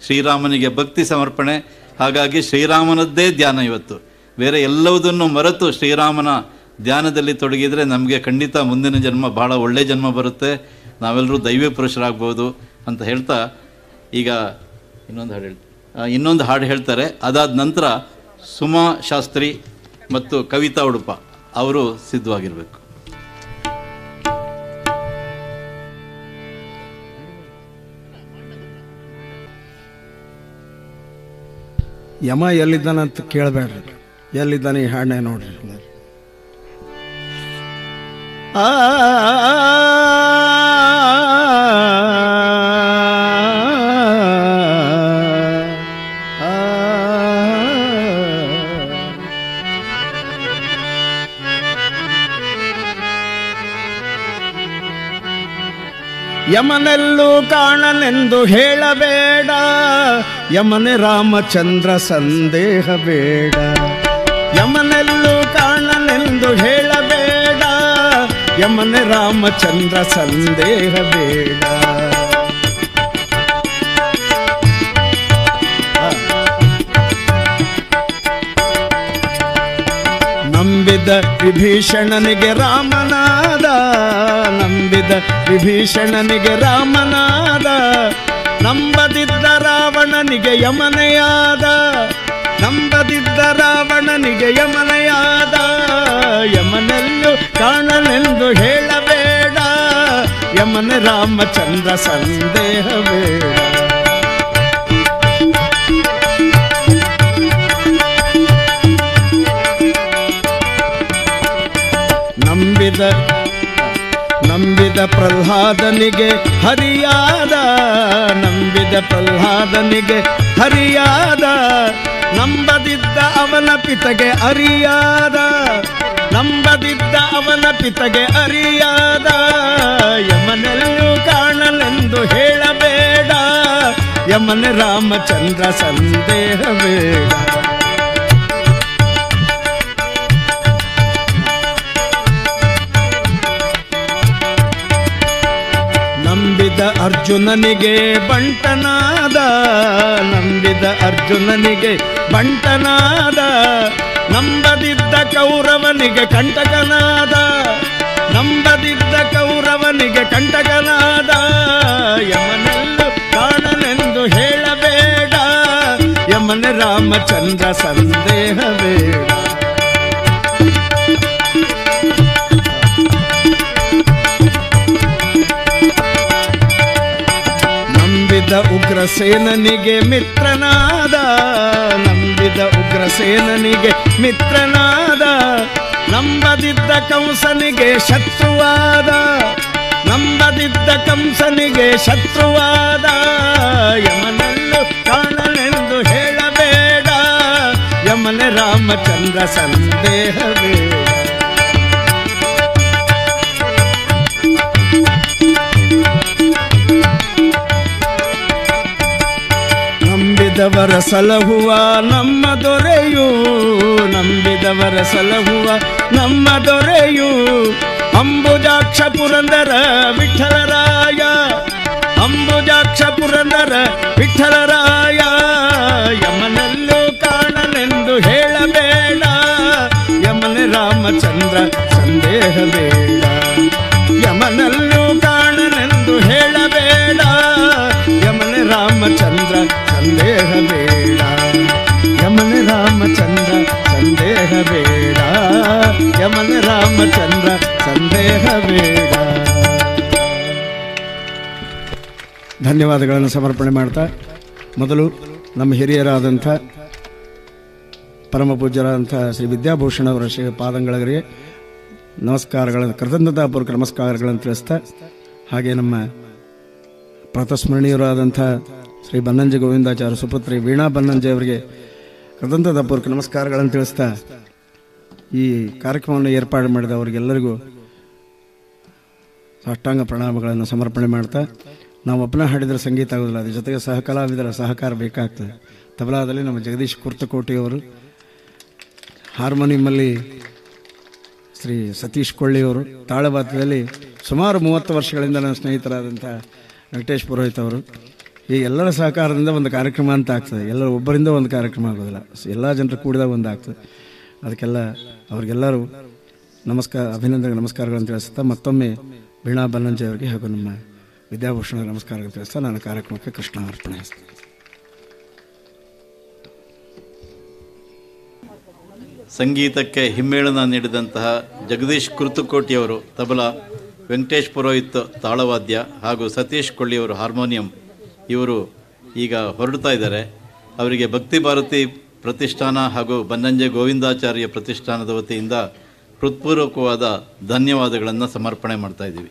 ಶ್ರೀರಾಮನಿಗೆ ಭಕ್ತಿ ಸಮರ್ಪಣೆ. ಹಾಗಾಗಿ ಶ್ರೀರಾಮನದ್ದೇ ಧ್ಯಾನ ಇವತ್ತು. ಬೇರೆ ಎಲ್ಲವುದನ್ನು ಮರೆತು ಶ್ರೀರಾಮನ ಧ್ಯಾನದಲ್ಲಿ ತೊಡಗಿದರೆ ನಮಗೆ ಖಂಡಿತ ಮುಂದಿನ ಜನ್ಮ ಭಾಳ ಒಳ್ಳೆಯ ಜನ್ಮ ಬರುತ್ತೆ. ನಾವೆಲ್ಲರೂ ದೈವ ಪುರುಷರಾಗ್ಬೋದು ಅಂತ ಹೇಳ್ತಾ ಈಗ ಇನ್ನೊಂದು ಹಾಡು ಹೇಳ್ತಾರೆ. ಅದಾದ ನಂತರ ಸುಮಾ ಶಾಸ್ತ್ರಿ ಮತ್ತು ಕವಿತಾ ಉಡುಪ ಅವರು ಸಿದ್ಧವಾಗಿರಬೇಕು. ಯಮ ಎಲ್ಲಿದ್ದಾನಂತ ಕೇಳಬೇಡ್ರಿ, ಎಲ್ಲಿದ್ದಾನೆ ಈ ಹಾಡನ್ನ ನೋಡ್ರಿ. ಆ ಯಮನೆಲ್ಲೂ ಕಾಣನೆಂದು ಹೇಳಬೇಡ, ಯಮನೆ ರಾಮಚಂದ್ರ ಸಂದೇಹ ಬೇಡ. ಯಮನೆಲ್ಲೂ ಕಾಣನೆಂದು ಹೇಳಬೇಡ, ಯಮನೆ ರಾಮಚಂದ್ರ ಸಂದೇಹ ಬೇಡ. ನಂಬಿದ ವಿಭೀಷಣನಿಗೆ ರಾಮನಾದ, ನಂಬಿದ ವಿಭೀಷಣನಿಗೆ ರಾಮನಾದ, ನಂಬದಿದ್ದ ರಾವಣನಿಗೆ ಯಮನೆಯಾದ, ನಂಬದಿದ್ದ ರಾವಣನಿಗೆ ಯಮನೆಯಾದ. ಯಮನೆಲ್ಲೂ ಕಾಣನೆಂದು ಹೇಳಬೇಡ, ಯಮನೆ ರಾಮಚಂದ್ರ ಸಂದೇಹ ಬೇಡ. ನಂಬಿದ ಪ್ರಹ್ಲಾದನಿಗೆ ಹರಿಯಾದ, ನಂಬಿದ ಪ್ರಹ್ಲಾದನಿಗೆ ಹರಿಯಾದ, ನಂಬದಿದ್ದ ಅವನ ಪಿತಗೆ ಅರಿಯಾದ, ನಂಬದಿದ್ದ ಅವನ ಪಿತಗೆ ಅರಿಯಾದ. ಯಮನೆಲ್ಲೂ ಕಾಣಲೆಂದು ಹೇಳಬೇಡ, ಯಮನೆ ರಾಮಚಂದ್ರ ಸಂದೇಹ ಬೇಡ. ನಂಬಿದ ಅರ್ಜುನನಿಗೆ ಬಂಟನಾದ, ನಂಬಿದ ಅರ್ಜುನನಿಗೆ ಬಂಟನಾದ, ನಂಬದಿದ್ದ ಕೌರವನಿಗೆ ಕಂಟಕನಾದ, ನಂಬದಿದ್ದ ಕೌರವನಿಗೆ ಕಂಟಕನಾದ. ಯಮನೆಲ್ಲೂ ಕಾಣನೆಂದು ಹೇಳಬೇಡ, ಯಮನೆ ರಾಮಚಂದ್ರ ಸಂದೇಹ ಬೇಡ. ನಂಬಿದ ಉಗ್ರಸೇನನಿಗೆ ಮಿತ್ರನಾದ, ನಂಬಿದ ಉಗ್ರಸೇನನಿಗೆ ಮಿತ್ರನಾದ, ನಂಬದಿದ್ದ ಕಂಸನಿಗೆ ಶತ್ರುವಾದ, ನಂಬದಿದ್ದ ಕಂಸನಿಗೆ ಶತ್ರುವಾದ. ಯಮನೆಲ್ಲೂ ಕಾಣಲೆಂದು ಹೇಳಬೇಡ, ಯಮನೆ ರಾಮಚಂದ್ರ ಸಂದೇಹ ಬೇಡ. ನಂಬಿದವರ ಸಲಹುವ ನಮ್ಮ ದೊರೆಯು, ನಂಬಿದವರ ಸಲಹುವ ನಮ್ಮ ದೊರೆಯು, ಅಂಬುಜಾಕ್ಷ ಪುರಂದರ ವಿಠಲರಾಯ, ಅಂಬುಜಾಕ್ಷ ಪುರಂದರ ವಿಠಲರಾಯ. ಯಮನೆಲ್ಲೂ ಕಾಣಲೆಂದು ಹೇಳಬೇಡ, ಯಮನೆ ರಾಮಚಂದ್ರ ಸಂದೇಹ ಬೇಡ. ಯಮನೆಲ್ಲೂ ಕಾಣಲೆಂದು ಹೇಳಬೇಡ, ಯಮನೆ ರಾಮಚಂದ್ರ ಸಂದೇಹ ಬೇಡ, ಯಮನೆ ರಾಮಚಂದ್ರ ಸಂದೇಹ ಬೇಡ, ಯಮನೆ ರಾಮಚಂದ್ರ ಸಂದೇಹ ಬೇಡ. ಧನ್ಯವಾದಗಳನ್ನು ಸಮರ್ಪಣೆ ಮಾಡ್ತಾ, ಮೊದಲು ನಮ್ಮ ಹಿರಿಯರಾದಂಥ ಪರಮ ಪೂಜ್ಯರಾದಂಥ ಶ್ರೀ ವಿದ್ಯಾಭೂಷಣ ಅವರ ಶ್ರೀ ಪಾದಂಗಳಿಗೆ ನಮಸ್ಕಾರಗಳನ್ನು, ಕೃತಜ್ಞತಾಪೂರ್ವಕ ನಮಸ್ಕಾರಗಳನ್ನು ತಿಳಿಸ್ತಾ, ಹಾಗೆ ನಮ್ಮ ಪ್ರಾತಸ್ಮರಣೀಯರಾದಂಥ ಶ್ರೀ ಬನ್ನಂಜೆ ಗೋವಿಂದಾಚಾರ್ಯ ಸುಪುತ್ರಿ ವೀಣಾ ಬನ್ನಂಜೆ ಅವರಿಗೆ ಕೃತಜ್ಞತಾಪೂರ್ವಕ ನಮಸ್ಕಾರಗಳನ್ನು ತಿಳಿಸ್ತಾ, ಈ ಕಾರ್ಯಕ್ರಮವನ್ನು ಏರ್ಪಾಡು ಮಾಡಿದ ಅವರಿಗೆಲ್ಲರಿಗೂ ಸಾಷ್ಟಾಂಗ ಪ್ರಣಾಮಗಳನ್ನು ಸಮರ್ಪಣೆ ಮಾಡ್ತಾ, ನಾವು ಒಬ್ಬನ ಹಾಡಿದರೆ ಸಂಗೀತ ಆಗೋದಿಲ್ಲ, ಅದ್ರ ಜೊತೆಗೆ ಸಹಕಲಾವಿದರ ಸಹಕಾರ ಬೇಕಾಗ್ತದೆ. ತಬಲಾದಲ್ಲಿ ನಮ್ಮ ಜಗದೀಶ್ ಕುರ್ತಕೋಟಿಯವರು, ಹಾರ್ಮೋನಿಯಮಲ್ಲಿ ಶ್ರೀ ಸತೀಶ್ ಕೊಳ್ಳಿಯವರು, ತಾಳವಾದ್ಯದಲ್ಲಿ ಸುಮಾರು 30 ವರ್ಷಗಳಿಂದ ನನ್ನ ಸ್ನೇಹಿತರಾದಂಥ ವೆಂಕಟೇಶ್ ಪುರೋಹಿತ್ ಅವರು. ಈ ಎಲ್ಲರ ಸಹಕಾರದಿಂದ ಒಂದು ಕಾರ್ಯಕ್ರಮ ಅಂತ ಆಗ್ತದೆ. ಎಲ್ಲರೂ ಒಬ್ಬರಿಂದ ಒಂದು ಕಾರ್ಯಕ್ರಮ ಆಗೋದಿಲ್ಲ, ಎಲ್ಲ ಜನರು ಕೂಡಿದಾಗ ಒಂದು ಆಗ್ತದೆ. ಅದಕ್ಕೆಲ್ಲ ಅವರಿಗೆಲ್ಲರೂ ಅಭಿನಂದನೆ ನಮಸ್ಕಾರಗಳನ್ನು ತಿಳಿಸ್ತಾ, ಮತ್ತೊಮ್ಮೆ ವೀಣಾ ಬನ್ನಂಜೆ ಅವರಿಗೆ ಹಾಗೂ ನಮ್ಮ ವಿದ್ಯಾಭೂಷಣ ನಮಸ್ಕಾರಗಳನ್ನು ತಿಳಿಸ್ತಾ ನಾನು ಕಾರ್ಯಕ್ರಮಕ್ಕೆ ಕೃಷ್ಣ ಅರ್ಪಣೆ. ಸಂಗೀತಕ್ಕೆ ಹಿಮ್ಮೇಳನ ನೀಡಿದಂತಹ ಜಗದೀಶ್ ಕುರ್ತಕೋಟಿಯವರು ತಬಲಾ, ವೆಂಕಟೇಶ್ ಪುರೋಹಿತ್ ತಾಳವಾದ್ಯ ಹಾಗೂ ಸತೀಶ್ ಕೊಳ್ಳಿಯವರು ಹಾರ್ಮೋನಿಯಂ, ಇವರು ಈಗ ಹೊರಡ್ತಾ ಇದ್ದಾರೆ. ಅವರಿಗೆ ಭಕ್ತಿ ಭಾರತಿ ಪ್ರತಿಷ್ಠಾನ ಹಾಗೂ ಬನ್ನಂಜೆ ಗೋವಿಂದಾಚಾರ್ಯ ಪ್ರತಿಷ್ಠಾನದ ವತಿಯಿಂದ ಹೃತ್ಪೂರ್ವಕವಾದ ಧನ್ಯವಾದಗಳನ್ನು ಸಮರ್ಪಣೆ ಮಾಡ್ತಾ ಇದ್ದೀವಿ.